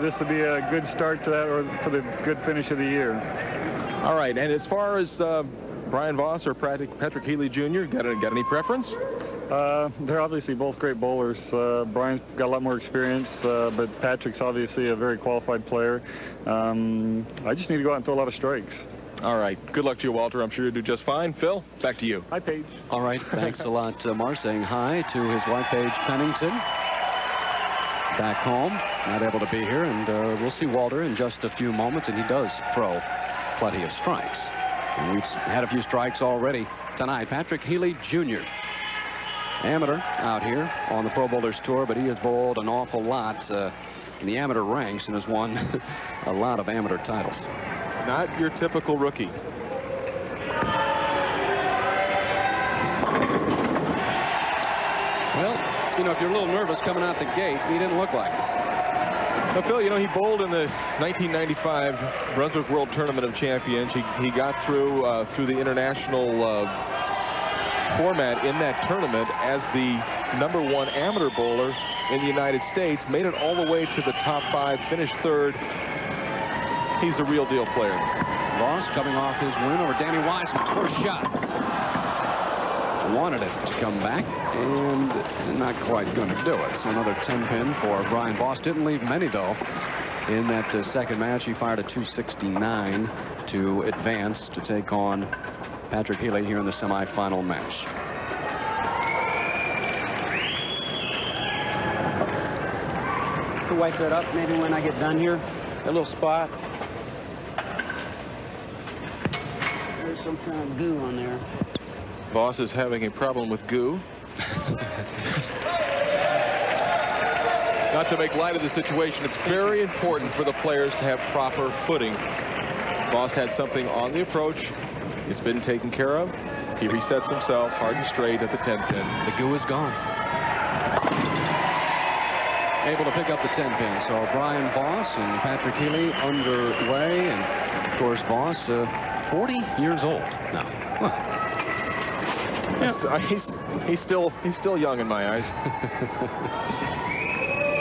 This would be a good start to that, or for the good finish of the year. All right, and as far as Brian Voss or Patrick Healey Jr., got any preference? They're obviously both great bowlers. Brian's got a lot more experience, but Patrick's obviously a very qualified player. I just need to go out and throw a lot of strikes. All right. Good luck to you, Walter. I'm sure you'll do just fine. Phil, back to you. Hi, Paige. All right. Thanks a lot, Mark, saying hi to his wife, Paige Pennington. Back home. Not able to be here, and we'll see Walter in just a few moments, and he does throw plenty of strikes. And we've had a few strikes already tonight. Patrick Healey Jr., amateur out here on the Pro Bowlers Tour, but he has bowled an awful lot in the amateur ranks and has won a lot of amateur titles. Not your typical rookie. Well, you know, if you're a little nervous coming out the gate, he didn't look like it. Now, Phil, you know, he bowled in the 1995 Brunswick World Tournament of Champions. He got through the international format in that tournament as the #1 amateur bowler in the United States, made it all the way to the top 5, finished 3rd. He's a real deal player. Voss coming off his win over Danny Wiseman. First shot. Wanted it to come back, and not quite going to do it. So another 10-pin for Brian Voss. Didn't leave many, though, in that second match. He fired a 269 to advance to take on Patrick Healey here in the semifinal match. To wipe that up maybe when I get done here. A little spot. There's some kind of goo on there. Voss is having a problem with goo. Not to make light of the situation, it's very important for the players to have proper footing. Voss had something on the approach. It's been taken care of. He resets himself hard and straight at the 10-pin. The goo is gone. Able to pick up the 10-pin. So Brian Voss and Patrick Healey underway, and of course Voss, 40 years old now. Huh. Yeah. He's still young in my eyes.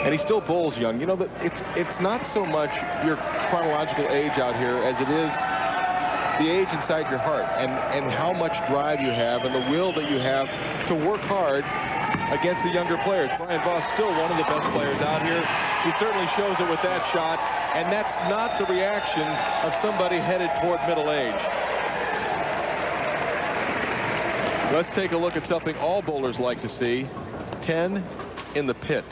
And he still bowls young. You know, that it's not so much your chronological age out here as it is the age inside your heart, and how much drive you have and the will that you have to work hard against the younger players. Brian Voss still one of the best players out here. He certainly shows it with that shot, and that's not the reaction of somebody headed toward middle age. Let's take a look at something all bowlers like to see. 10 in the pit.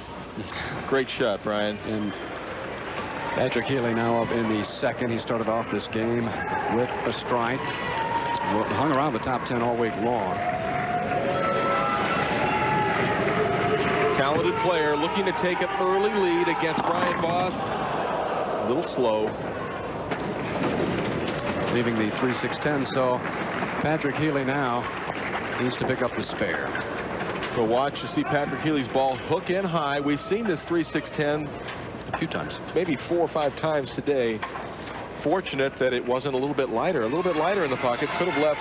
Great shot, Brian. And Patrick Healey now up in the second. He started off this game with a strike. Hung around the top 10 all week long. Talented player looking to take an early lead against Brian Voss. A little slow. Leaving the 3-6-10, so Patrick Healey now needs to pick up the spare. So watch to see Patrick Healey's ball hook in high. We've seen this 3-6-10 a few times, maybe 4 or 5 times today. Fortunate that it wasn't a little bit lighter in the pocket. Could have left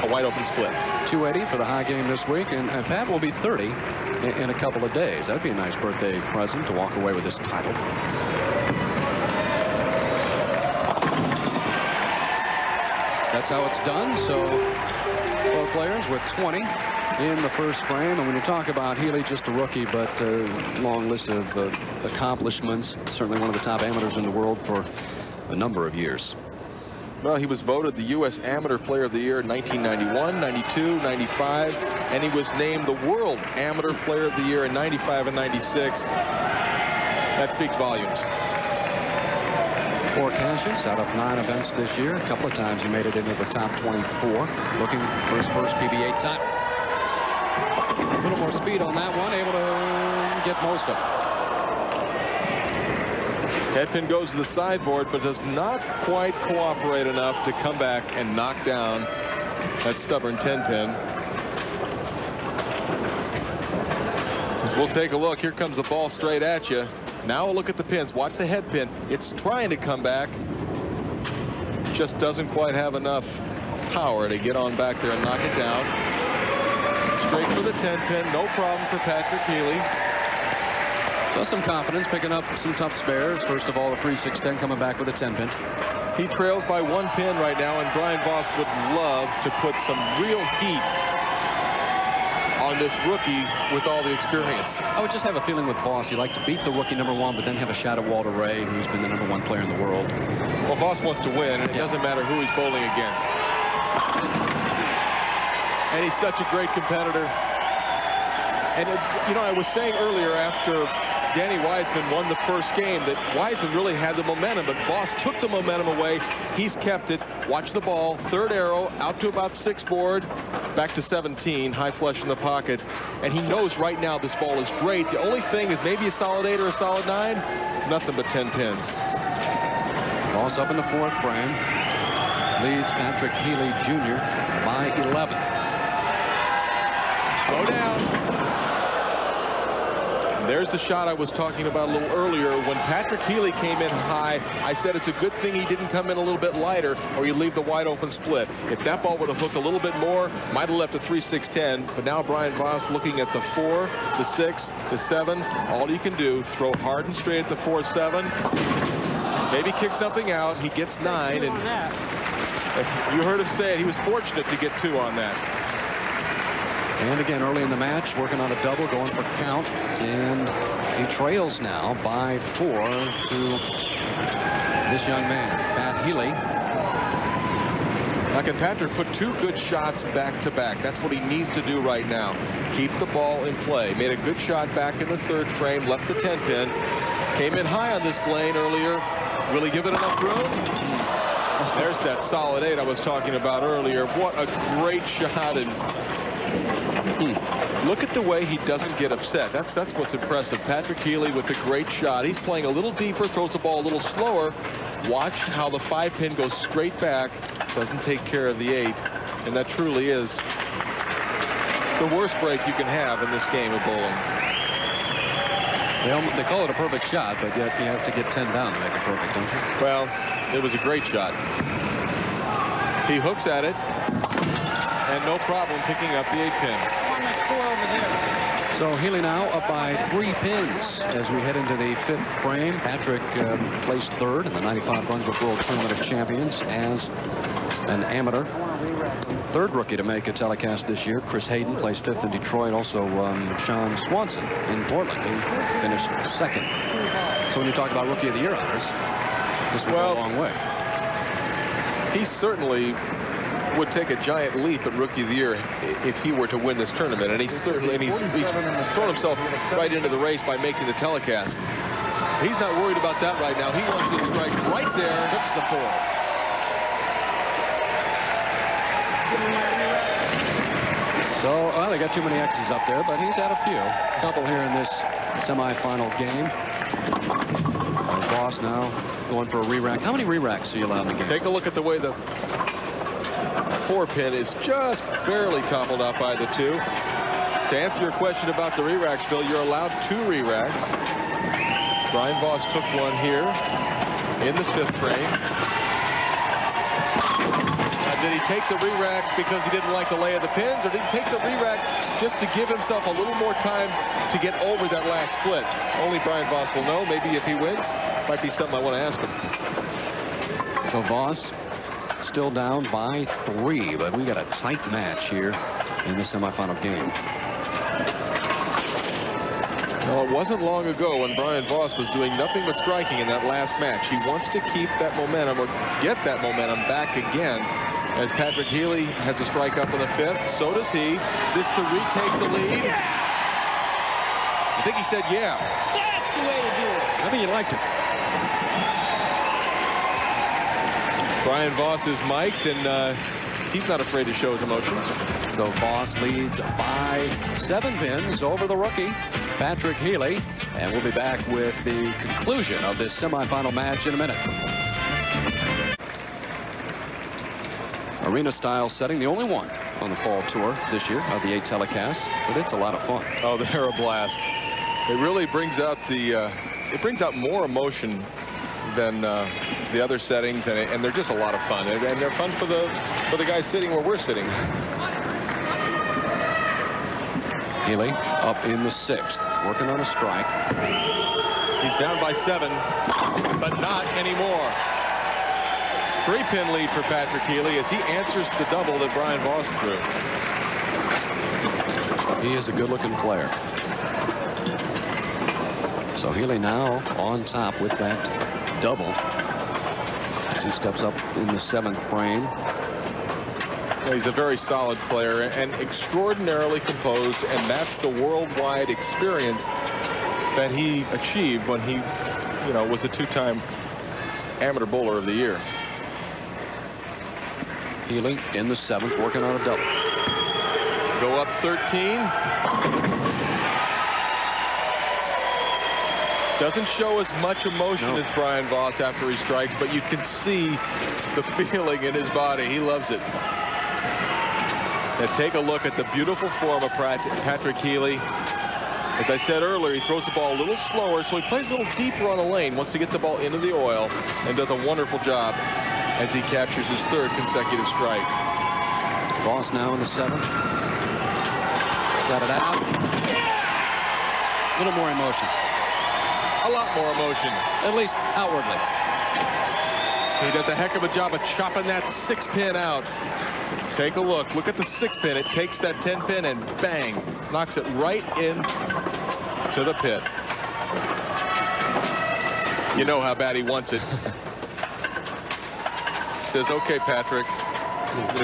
a wide open split. 280 for the high game this week, and Pat will be 30 in a couple of days. That'd be a nice birthday present to walk away with this title. That's how it's done. So both players with 20 in the first frame. And when you talk about Healey, just a rookie, but long list of accomplishments. Certainly one of the top amateurs in the world for a number of years. Well, he was voted the U.S. Amateur Player of the Year in 1991, 92, 95, and he was named the World Amateur Player of the Year in 95 and 96. That speaks volumes. 4 cashes out of 9 events this year. A couple of times he made it into the top 24. Looking for his first PBA title. A little more speed on that one, able to get most of it. Headpin goes to the sideboard, but does not quite cooperate enough to come back and knock down that stubborn 10-pin. We'll take a look. Here comes the ball straight at you. Now a look at the pins. Watch the head pin. It's trying to come back. Just doesn't quite have enough power to get on back there and knock it down. Straight for the 10-pin. No problem for Patrick Healey. So some confidence, picking up some tough spares. First of all, the 3-6-10 coming back with a 10-pin. He trails by 1 pin right now, and Brian Voss would love to put some real heat on this rookie with all the experience. I would just have a feeling with Voss, you like to beat the rookie #1, but then have a shot at Walter Ray, who's been the #1 player in the world. Well, Voss wants to win, and it doesn't matter who he's bowling against. And he's such a great competitor. And, you know, I was saying earlier after Danny Wiseman won the first game that Wiseman really had the momentum, but Voss took the momentum away. He's kept it. Watch the ball. 3rd arrow out to about 6 board. Back to 17. High flush in the pocket. And he knows right now this ball is great. The only thing is maybe a solid 8 or a solid 9. Nothing but 10 pins. Voss up in the 4th frame. Leads Patrick Healey Jr. by 11. Go down. There's the shot I was talking about a little earlier. When Patrick Healey came in high, I said it's a good thing he didn't come in a little bit lighter, or you leave the wide open split. If that ball would have hooked a little bit more, might have left a 3-6-10. But now Brian Voss looking at the 4, the 6, the 7. All you can do, throw hard and straight at the 4-7. Maybe kick something out. He gets 9, and you heard him say it. He was fortunate to get 2 on that. And again, early in the match, working on a double, going for count. And he trails now by 4 to this young man, Pat Healey. Now, can Patrick put 2 good shots back-to-back? That's what he needs to do right now. Keep the ball in play. Made a good shot back in the 3rd frame, left the 10-pin. Came in high on this lane earlier. Will he give it enough room? There's that solid 8 I was talking about earlier. What a great shot. And look at the way he doesn't get upset. That's what's impressive. Patrick Healey with a great shot. He's playing a little deeper, throws the ball a little slower. Watch how the 5-pin goes straight back. Doesn't take care of the 8. And that truly is the worst break you can have in this game of bowling. They call it a perfect shot, but yet you have to get 10 down to make it perfect, don't you? Well, it was a great shot. He hooks at it, and no problem picking up the 8-pin. So Healey now up by 3 pins as we head into the 5th frame. Patrick placed 3rd in the 95 Brunswick World Tournament of Champions as an amateur. 3rd rookie to make a telecast this year. Chris Hayden placed 5th in Detroit. Also Sean Swanson in Portland, who finished 2nd. So when you talk about Rookie of the Year honors, this will go a long way. He certainly would take a giant leap at Rookie of the Year if he were to win this tournament, and he's thrown himself right into the race by making the telecast. He's not worried about that right now. He wants to strike right there. Hits the 4. So, well, they got too many X's up there, but he's had a few. A couple here in this semifinal game. Voss now going for a re-rack. How many re-racks are you allowed in the game? Take a look at the way the 4-pin is just barely toppled out by the 2. To answer your question about the re-racks, Bill, you're allowed 2 re-racks. Brian Voss took one here in the 5th frame. Did he take the re-rack because he didn't like the lay of the pins, or did he take the re-rack just to give himself a little more time to get over that last split? Only Brian Voss will know. Maybe if he wins, might be something I want to ask him. So Voss still down by 3, but we got a tight match here in the semifinal game. Well, it wasn't long ago when Brian Voss was doing nothing but striking in that last match. He wants to keep that momentum, or get that momentum back again. As Patrick Healey has a strike up in the 5th, so does he. This to retake the lead. I think he said, yeah. That's the way to do it. I think he liked it. Brian Voss is mic'd, and he's not afraid to show his emotions. So Voss leads by 7 pins over the rookie, Patrick Healey. And we'll be back with the conclusion of this semifinal match in a minute. Arena-style setting, the only one on the fall tour this year of the 8 telecasts, but it's a lot of fun. Oh, they're a blast. It really brings out it brings out more emotion than the other settings, and they're just a lot of fun, and they're fun for the guys sitting where we're sitting. Healey up in the 6th, working on a strike. He's down by 7, but not anymore. 3-pin lead for Patrick Healey as he answers the double that Brian Voss threw. He is a good-looking player. So Healey now on top with that double as he steps up in the 7th frame. Well, he's a very solid player and extraordinarily composed, and that's the worldwide experience that he achieved when he, was a 2-time amateur bowler of the year. Healey in the 7th, working on a double. Go up 13. Doesn't show as much emotion as Brian Voss after he strikes, but you can see the feeling in his body. He loves it. Now take a look at the beautiful form of Patrick Healey. As I said earlier, he throws the ball a little slower, so he plays a little deeper on the lane, wants to get the ball into the oil, and does a wonderful job as he captures his 3rd consecutive strike. Voss now in the 7th. Got it out. A little more emotion. A lot more emotion. At least outwardly. He does a heck of a job of chopping that 6-pin out. Take a look. Look at the 6-pin. It takes that 10-pin and bang, knocks it right in to the pit. You know how bad he wants it. Says, okay, Patrick,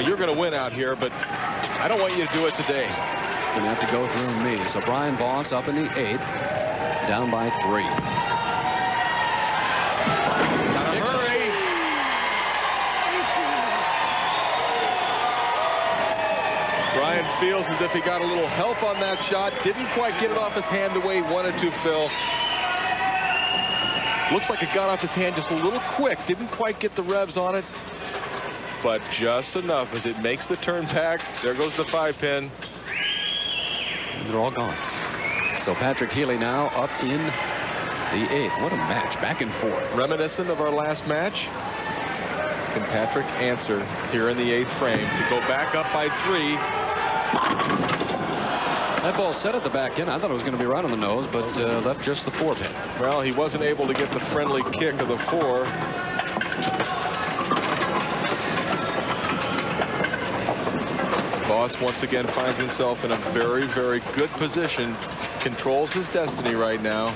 you're going to win out here, but I don't want you to do it today. Going to have to go through me. So Brian Voss up in the 8th, down by 3. Gotta hurry. Brian feels as if he got a little help on that shot. Didn't quite get it off his hand the way he wanted to, Phil. Looks like it got off his hand just a little quick. Didn't quite get the revs on it, but just enough as it makes the turn back. There goes the 5-pin. They're all gone. So Patrick Healey now up in the 8th. What a match, back and forth. Reminiscent of our last match. Can Patrick answer here in the 8th frame to go back up by 3? That ball set at the back end. I thought it was going to be right on the nose, but left just the 4-pin. Well, he wasn't able to get the friendly kick of the 4. Voss once again finds himself in a very, very good position. Controls his destiny right now.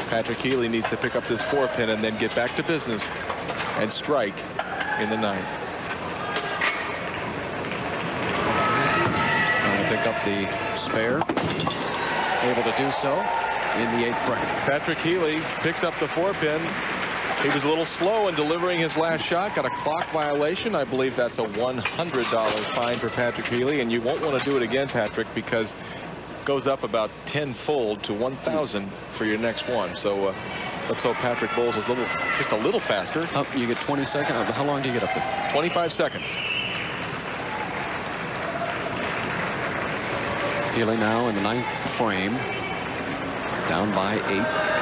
Patrick Healey needs to pick up this 4-pin and then get back to business and strike in the 9th. the spare. Able to do so in the 8th frame. Patrick Healey picks up the 4-pin. He was a little slow in delivering his last shot. Got a clock violation. I believe that's a $100 fine for Patrick Healey, and you won't want to do it again, Patrick, because it goes up about 10-fold to 1,000 for your next one. So let's hope Patrick bowls is just a little faster. Oh, you get 20 seconds. How long do you get up there? 25 seconds. Healey now in the 9th frame, down by 8.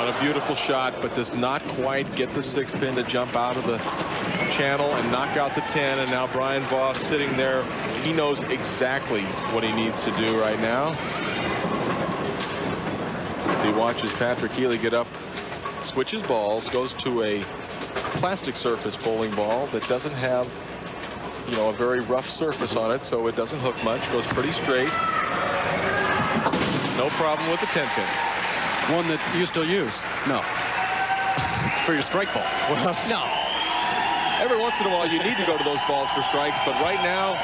A beautiful shot, but does not quite get the 6-pin to jump out of the channel and knock out the 10. And now Brian Voss sitting there. He knows exactly what he needs to do right now. As he watches Patrick Healey get up, switches balls, goes to a plastic surface bowling ball that doesn't have, you know, a very rough surface on it, so it doesn't hook much. Goes pretty straight. No problem with the 10-pin. One that you still use? No. For your strike ball? Well, no. Every once in a while you need to go to those balls for strikes, but right now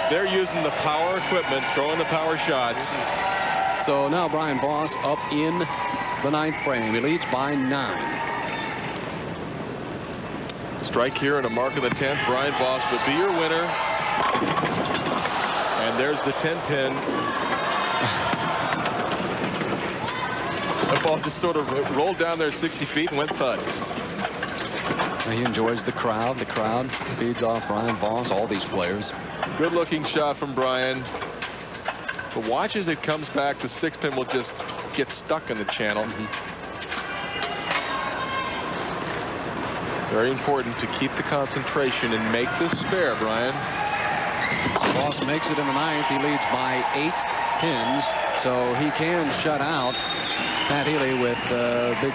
they're using the power equipment, throwing the power shots. So now Brian Voss up in the 9th frame. He leads by 9. Strike here and a mark of the 10th. Brian Voss will be your winner. And there's the 10-pin. The ball just sort of rolled down there 60 feet and went thud. He enjoys the crowd. The crowd feeds off Brian Voss, all these players. Good looking shot from Brian. But watch as it comes back, the 6-pin will just get stuck in the channel. Very important to keep the concentration and make this spare, Brian. Voss makes it in the 9th. He leads by 8 pins, so he can shut out Pat Healey with a big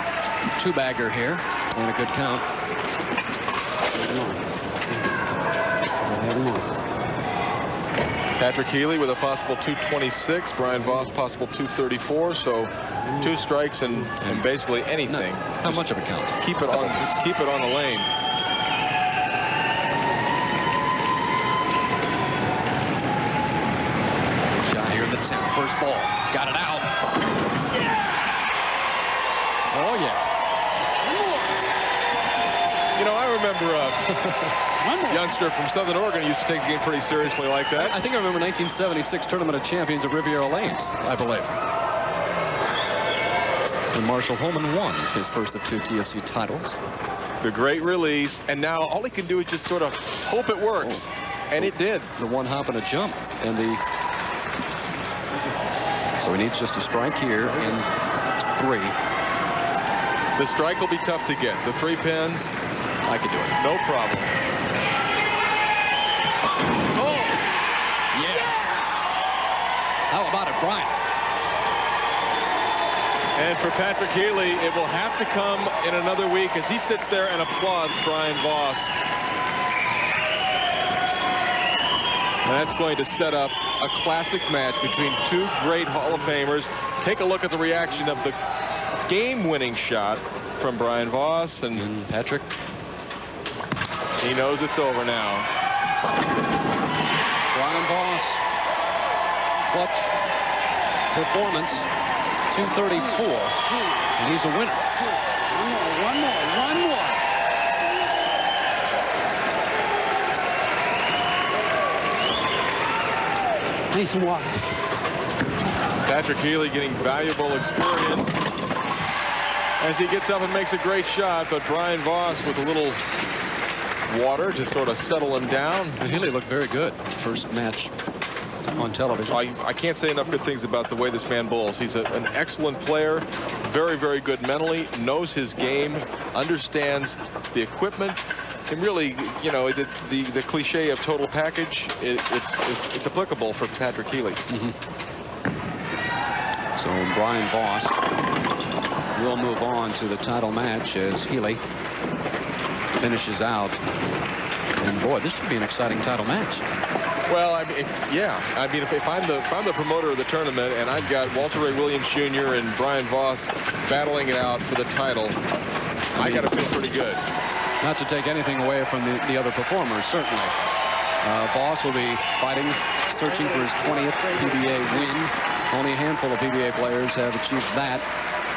2-bagger here and a good count. Patrick Healey with a possible 226. Brian Voss possible 234. So 2 strikes and basically anything. How much of a count? Keep it on the lane. Shot here in the 10th. First ball. Got it out. Oh, yeah. You know, I remember a youngster from Southern Oregon used to take the game pretty seriously like that. I think I remember 1976 Tournament of Champions at Riviera Lanes, I believe. And Marshall Holman won his first of 2 TFC titles. The great release, and now all he can do is just sort of hope it works. And it did. The 1 hop and a jump. And so he needs just a strike here in 3. The strike will be tough to get. The 3 pins, I could do it. no problem. Oh, yeah. How about it, Brian? And for Patrick Healey, it will have to come in another week as he sits there and applauds Brian Voss. And that's going to set up a classic match between 2 great Hall of Famers. Take a look at the reaction of the game-winning shot from Brian Voss, and Patrick. He knows it's over now. Brian Voss, clutch performance, 234, and he's a winner. One more. Need some water. Patrick Healey getting valuable experience as he gets up and makes a great shot, but Brian Voss with a little water to sort of settle him down. And Healey looked very good first match on television. I can't say enough good things about the way this man bowls. He's an excellent player, very, very good mentally, knows his game, understands the equipment, and really, you know, the cliche of total package, it's applicable for Patrick Healey. So Brian Voss will move on to the title match as Healey finishes out. And boy, this should be an exciting title match. Well, I mean, yeah. I mean, if I'm the promoter of the tournament and I've got Walter Ray Williams Jr. and Brian Voss battling it out for the title, I got to feel pretty good. Not to take anything away from the other performers, certainly. Voss will be fighting, searching for his 20th PBA win. Only a handful of PBA players have achieved that.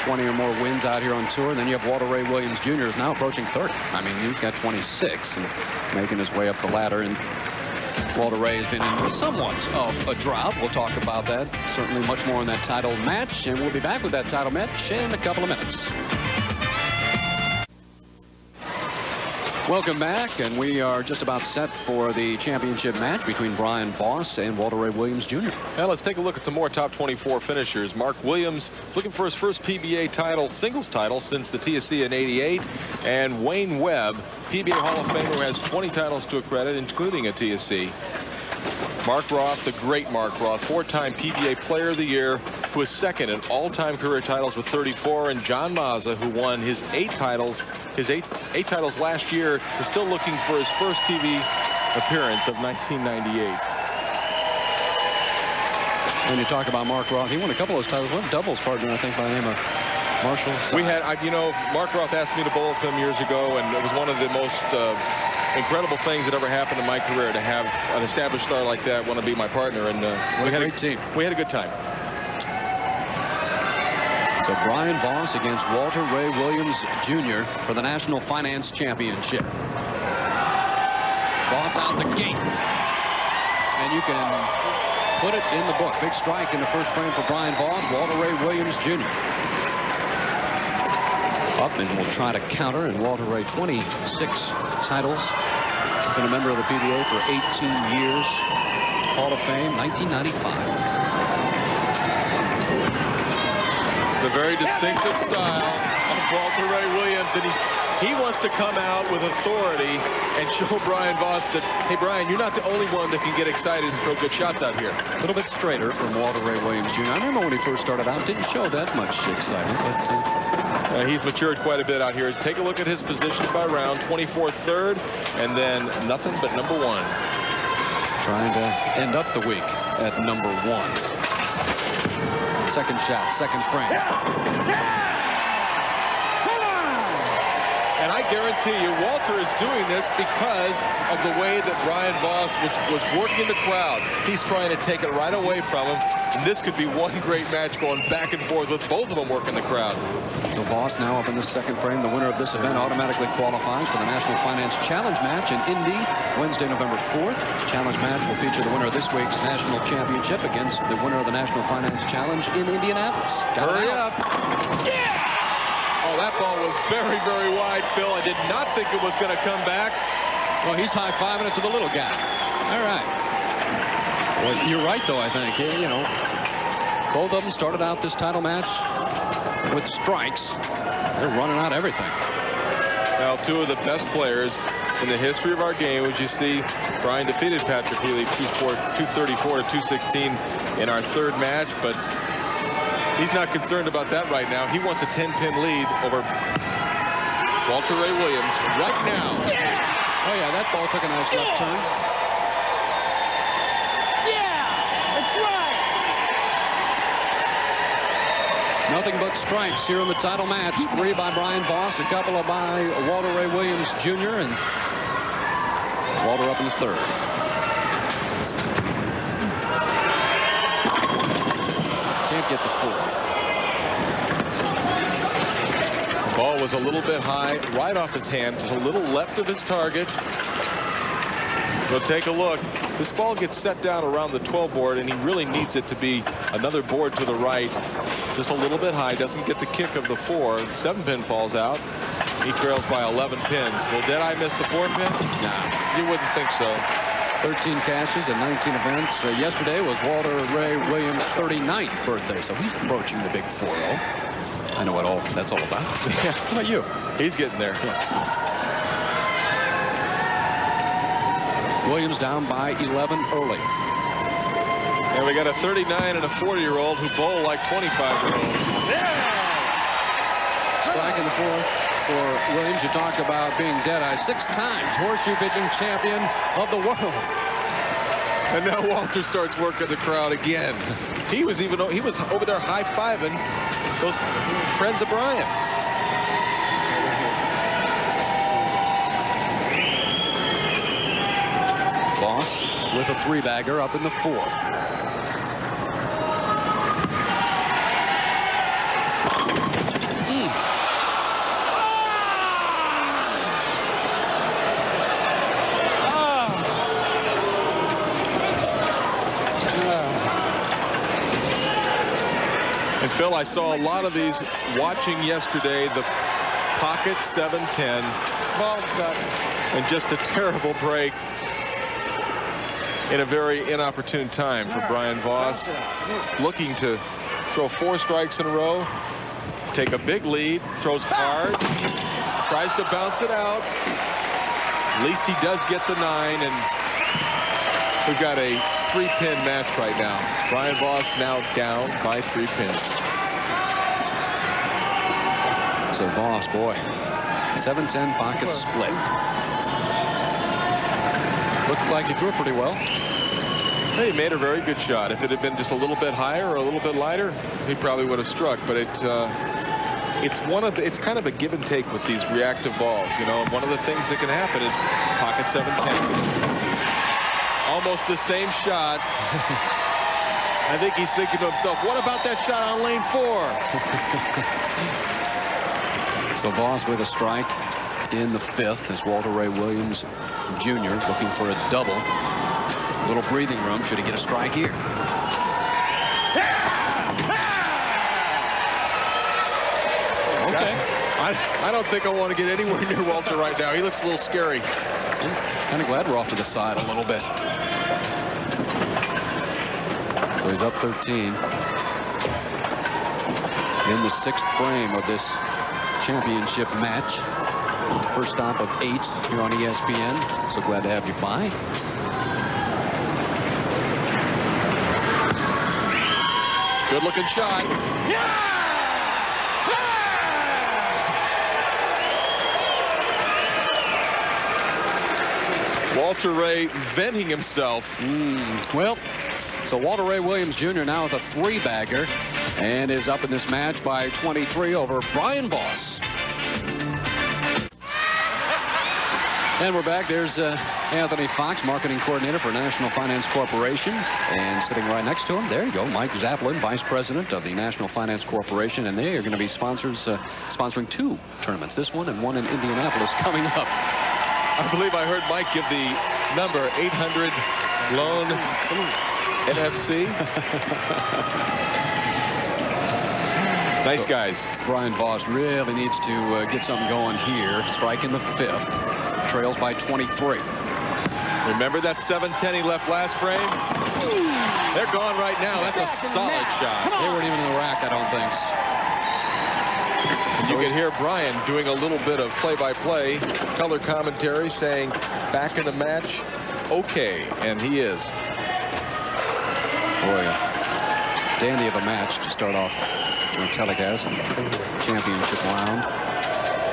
20 or more wins out here on tour. And then you have Walter Ray Williams Jr. is now approaching 30. I mean, he's got 26 and making his way up the ladder. And Walter Ray has been in somewhat of a drought. We'll talk about that. Certainly much more in that title match. And we'll be back with that title match in a couple of minutes. Welcome back, and we are just about set for the championship match between Brian Voss and Walter Ray Williams Jr. Now let's take a look at some more top 24 finishers. Mark Williams looking for his first PBA title, singles title, since the TSC in '88. And Wayne Webb, PBA Hall of Famer, who has 20 titles to a credit, including a TSC. Mark Roth, the great Mark Roth, 4-time PBA Player of the Year, who is second in all-time career titles with 34. And John Mazza, who won his eight titles last year, is still looking for his first TV appearance of 1998. When you talk about Mark Roth, he won a couple of those titles. One doubles partner, I think, by the name of Marshall. We had, you know, Mark Roth asked me to bowl with him years ago, and it was one of the most incredible things that ever happened in my career to have an established star like that want to be my partner. And we had a great team. We had a good time. So Brian Voss against Walter Ray Williams Jr. for the National Finance Championship. Voss out the gate. And you can put it in the book. Big strike in the first frame for Brian Voss. Walter Ray Williams Jr. Upman will try to counter, and Walter Ray, 26 titles. Been a member of the PBA for 18 years. Hall of Fame, 1995. The very distinctive style of Walter Ray Williams, and he wants to come out with authority and show Brian Voss that, hey, Brian, you're not the only one that can get excited and throw good shots out here. A little bit straighter from Walter Ray Williams Jr. I remember when he first started out, didn't show that much excitement, but he's matured quite a bit out here. Take a look at his positions by round. 24th, third, and then nothing but number one. Trying to end up the week at number one. Second shot, second frame. And I guarantee you, Walter is doing this because of the way that Brian Voss was working the crowd. He's trying to take it right away from him. And this could be one great match going back and forth with both of them working the crowd. So Voss now up in the second frame. The winner of this event automatically qualifies for the National Finance Challenge match in Indy, Wednesday, November 4th. Challenge match will feature the winner of this week's National Championship against the winner of the National Finance Challenge in Indianapolis. Hurry up. Yeah! Oh, that ball was very, very wide, Phil. I did not think it was going to come back. Well, he's high-fiving it to the little guy. All right. Well, you're right, though, I think. You know, both of them started out this title match with strikes. They're running out everything. Now, two of the best players in the history of our game. As you see, Brian defeated Patrick Healey 234 to 216 in our third match, but he's not concerned about that right now. He wants a 10-pin lead over Walter Ray Williams right now. Yeah! Oh, yeah, that ball took a nice left turn. Nothing but strikes here in the title match. 3 by Brian Voss, a couple of by Walter Ray Williams Jr., and Walter up in the third. Can't get the fourth. The ball was a little bit high, right off his hand, just a little left of his target. But take a look. This ball gets set down around the 12 board, and he really needs it to be another board to the right. Just a little bit high, doesn't get the kick of the 4. 7-pin falls out. He trails by 11 pins. Will Deadeye miss the 4-pin? Nah. You wouldn't think so. 13 cashes and 19 events. Yesterday was Walter Ray Williams' 39th birthday, so he's approaching the big 4-0. I know what that's all about. Yeah. How about you? He's getting there. Yeah. Williams down by 11 early. And we got a 39 and a 40-year-old who bowl like 25-year-olds. Yeah! Strike in the fourth for Williams. You talk about being dead-eye. 6 times horseshoe pitching champion of the world. And now Walter starts working the crowd again. He was over there high-fiving those friends of Brian. Voss with a 3-bagger up in the 4th. And Phil, I saw a lot of these watching yesterday. The pocket 7-10. Ball's got. And just a terrible break in a very inopportune time for Brian Voss. Looking to throw 4 strikes in a row, take a big lead, throws hard, tries to bounce it out. At least he does get the 9, and we've got a 3-pin match right now. Brian Voss now down by 3 pins. So Voss, boy, 7-10 pocket split. Looked like he threw it pretty well. He made a very good shot. If it had been just a little bit higher or a little bit lighter, he probably would have struck. But it's kind of a give and take with these reactive balls. You know, one of the things that can happen is pocket 7-10. Almost the same shot. I think he's thinking to himself, what about that shot on lane 4? So Voss with a strike in the 5th as Walter Ray Williams Jr. looking for a double. A little breathing room should he get a strike here. Okay. I don't think I want to get anywhere near Walter right now. He looks a little scary. I'm kind of glad we're off to the side a little bit. So he's up 13 in the 6th frame of this championship match. First stop of 8 here on ESPN. So glad to have you by. Good looking shot. Walter Ray venting himself. Well, so Walter Ray Williams Jr. now with a 3-bagger and is up in this match by 23 over Brian Voss. And we're back. There's Anthony Fox, marketing coordinator for National Finance Corporation. And sitting right next to him, there you go, Mike Zaplin, vice president of the National Finance Corporation. And they are going to be sponsoring 2 tournaments, this one and one in Indianapolis coming up. I believe I heard Mike give the number 800 loan NFC. Nice guys. Brian Voss really needs to get something going here. Strike in the 5th. Trails by 23. Remember that 7-10 he left last frame? They're gone right now. That's a solid shot. They weren't even in the rack, I don't think. You can hear Brian doing a little bit of play-by-play color commentary saying back in the match, okay, and he is. Boy, dandy of a match to start off on telecast, championship round.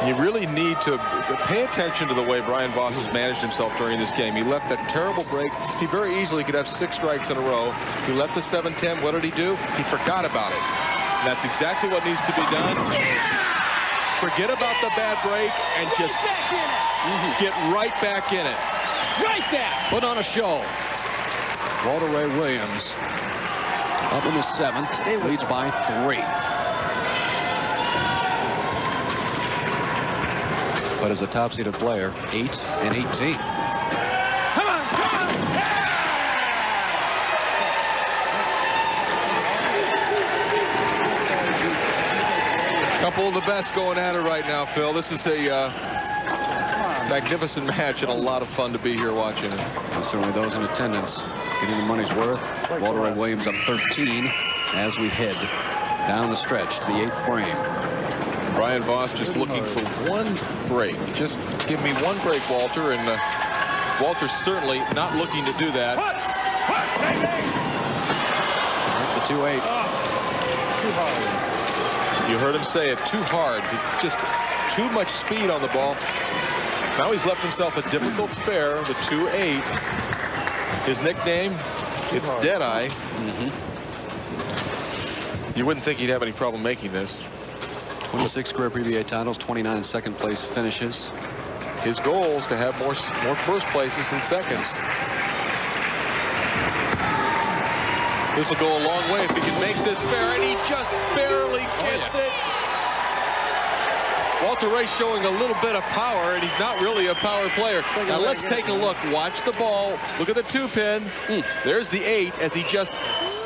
You really need to pay attention to the way Brian Voss has managed himself during this game. He left that terrible break. He very easily could have 6 strikes in a row. He left the 7-10. What did he do? He forgot about it. And that's exactly what needs to be done. Forget about the bad break and just get right back in it. Right there. Put on a show. Walter Ray Williams up in the 7th, leads by 3. But as a top-seeded player, 8 and 18. Come on, come on. Couple of the best going at it right now, Phil. This is a magnificent match and a lot of fun to be here watching it. And certainly those in attendance getting the money's worth. Walter Ray Williams up 13 as we head down the stretch to the 8th frame. Brian Voss just looking for one break. Just give me one break, Walter, and Walter's certainly not looking to do that. The 2-8. Too hard. You heard him say it, too hard. Just too much speed on the ball. Now he's left himself a difficult spare, the 2-8. His nickname, it's Deadeye. You wouldn't think he'd have any problem making this. 26 career PBA titles, 29 second-place finishes. His goal is to have more first places than seconds. This will go a long way if he can make this fair, and he just barely gets it. Walter Ray showing a little bit of power, and he's not really a power player. Now let's take a look. Watch the ball. Look at the 2-pin. There's the 8 as he just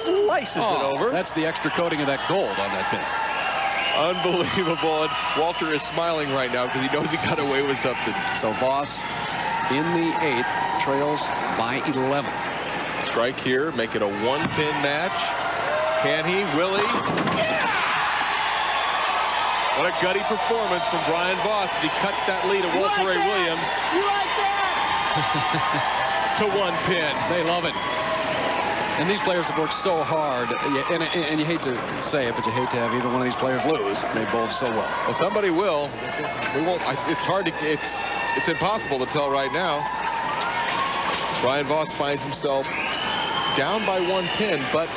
slices it over. That's the extra coating of that gold on that pin. Unbelievable. And Walter is smiling right now because he knows he got away with something. So Voss in the 8th trails by 11. Strike here, make it a 1-pin match. Can he? Will he? What a gutty performance from Brian Voss as he cuts that lead of Walter Ray Williams. You like that? To 1 pin. They love it. And these players have worked so hard, and you hate to say it, but you hate to have either one of these players lose. They bowled so well. Well, somebody will. We won't. It's hard to. It's impossible to tell right now. Brian Voss finds himself down by 1 pin, but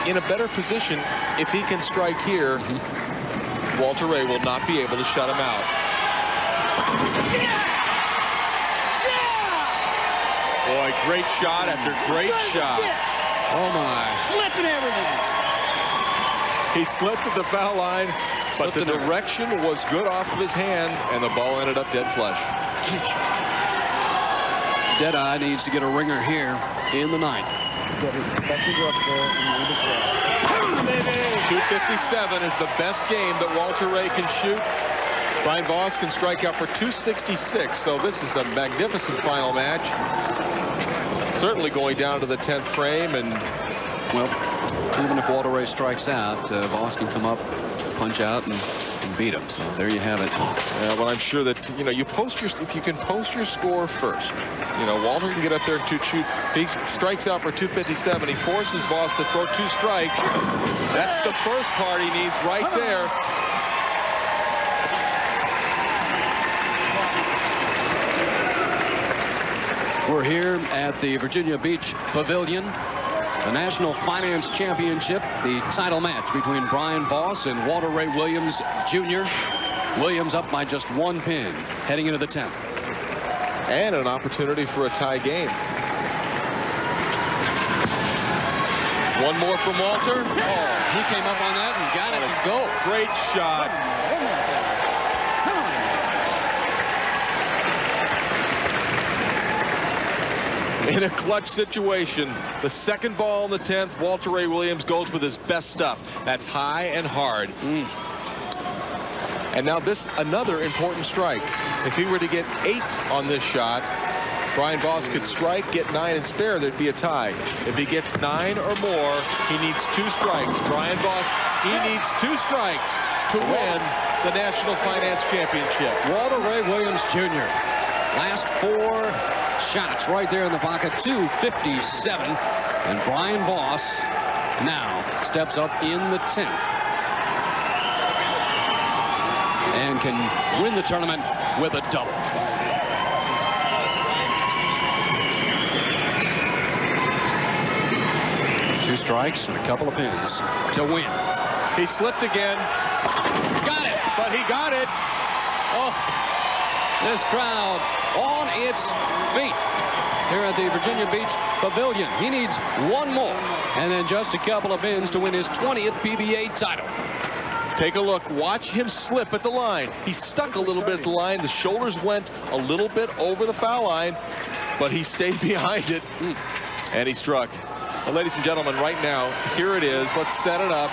in a better position if he can strike here. Walter Ray will not be able to shut him out. Boy, great shot after great shot. Oh my. Slipping everything. He slipped at the foul line, but the direction was good off of his hand, and the ball ended up dead flush. Deadeye needs to get a ringer here in the 9th. 257 is the best game that Walter Ray can shoot. Brian Voss can strike out for 266, so this is a magnificent final match. Certainly going down to the 10th frame, and well, even if Walter Ray strikes out, Voss can come up, punch out, and beat him. So there you have it. Well, I'm sure that if you can post your score first. Walter can get up there and shoot. He strikes out for 257. He forces Voss to throw 2 strikes. That's the first part he needs right there. We're here at the Virginia Beach Pavilion. The National Finance Championship, the title match between Brian Voss and Walter Ray Williams, Jr. Williams up by just 1 pin, heading into the 10th. And an opportunity for a tie game. One more from Walter. Oh, he came up on that and got it to go. Great shot. In a clutch situation, the second ball in the 10th, Walter Ray Williams goes with his best stuff. That's high and hard. And now this, another important strike. If he were to get 8 on this shot, Brian Voss could strike, get 9 and spare, there'd be a tie. If he gets 9 or more, he needs 2 strikes. Brian Voss, he needs 2 strikes to win the National Finance Championship. Walter Ray Williams, Jr. Last 4 shots right there in the pocket, 257. And Brian Voss now steps up in the 10th. And can win the tournament with a double. Two strikes and a couple of pins to win. He slipped again. Got it. But he got it. Oh, this crowd on its feet here at the Virginia Beach Pavilion. He needs 1 more and then just a couple of pins to win his 20th PBA title. Take a look. Watch him slip at the line. He stuck a little bit at the line. The shoulders went a little bit over the foul line, but he stayed behind it, and he struck. Well, ladies and gentlemen, right now, here it is. Let's set it up.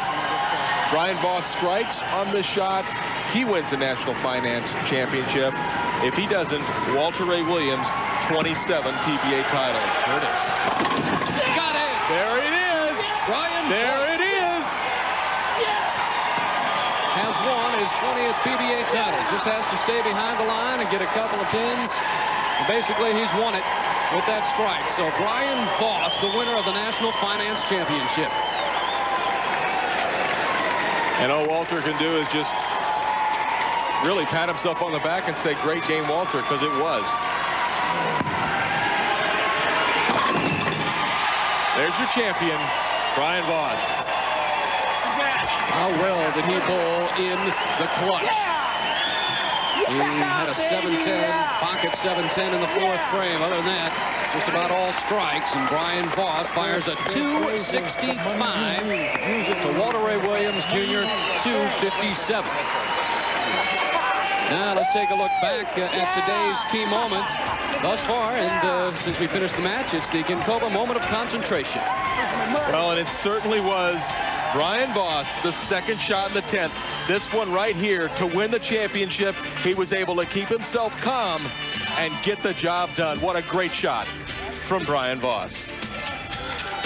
Brian Voss strikes on this shot. He wins the National Finance Championship. If he doesn't, Walter Ray Williams, 27 PBA titles. There it is. Got it. There it is. Brian There it is. has won his 20th PBA title. Just has to stay behind the line and get a couple of pins. Basically, he's won it with that strike. So Brian Voss, the winner of the National Finance Championship. And all Walter can do is just really pat himself on the back and say, great game, Walter, because it was. There's your champion, Brian Voss. How well did he bowl in the clutch? He had a 7-10, pocket 7-10 in the fourth frame. Other than that, just about all strikes. And Brian Voss fires a 265 to Walter Ray Williams Jr. 257. Now let's take a look back at today's key moments thus far. And since we finished the match, it's the Ginkova moment of concentration. Well, and it certainly was Brian Voss, the second shot in the 10th. This one right here to win the championship. He was able to keep himself calm and get the job done. What a great shot from Brian Voss.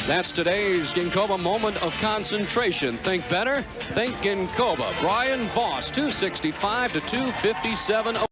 That's today's Ginkova moment of concentration. Think better, think Ginkova. Brian Voss, 265 to 257.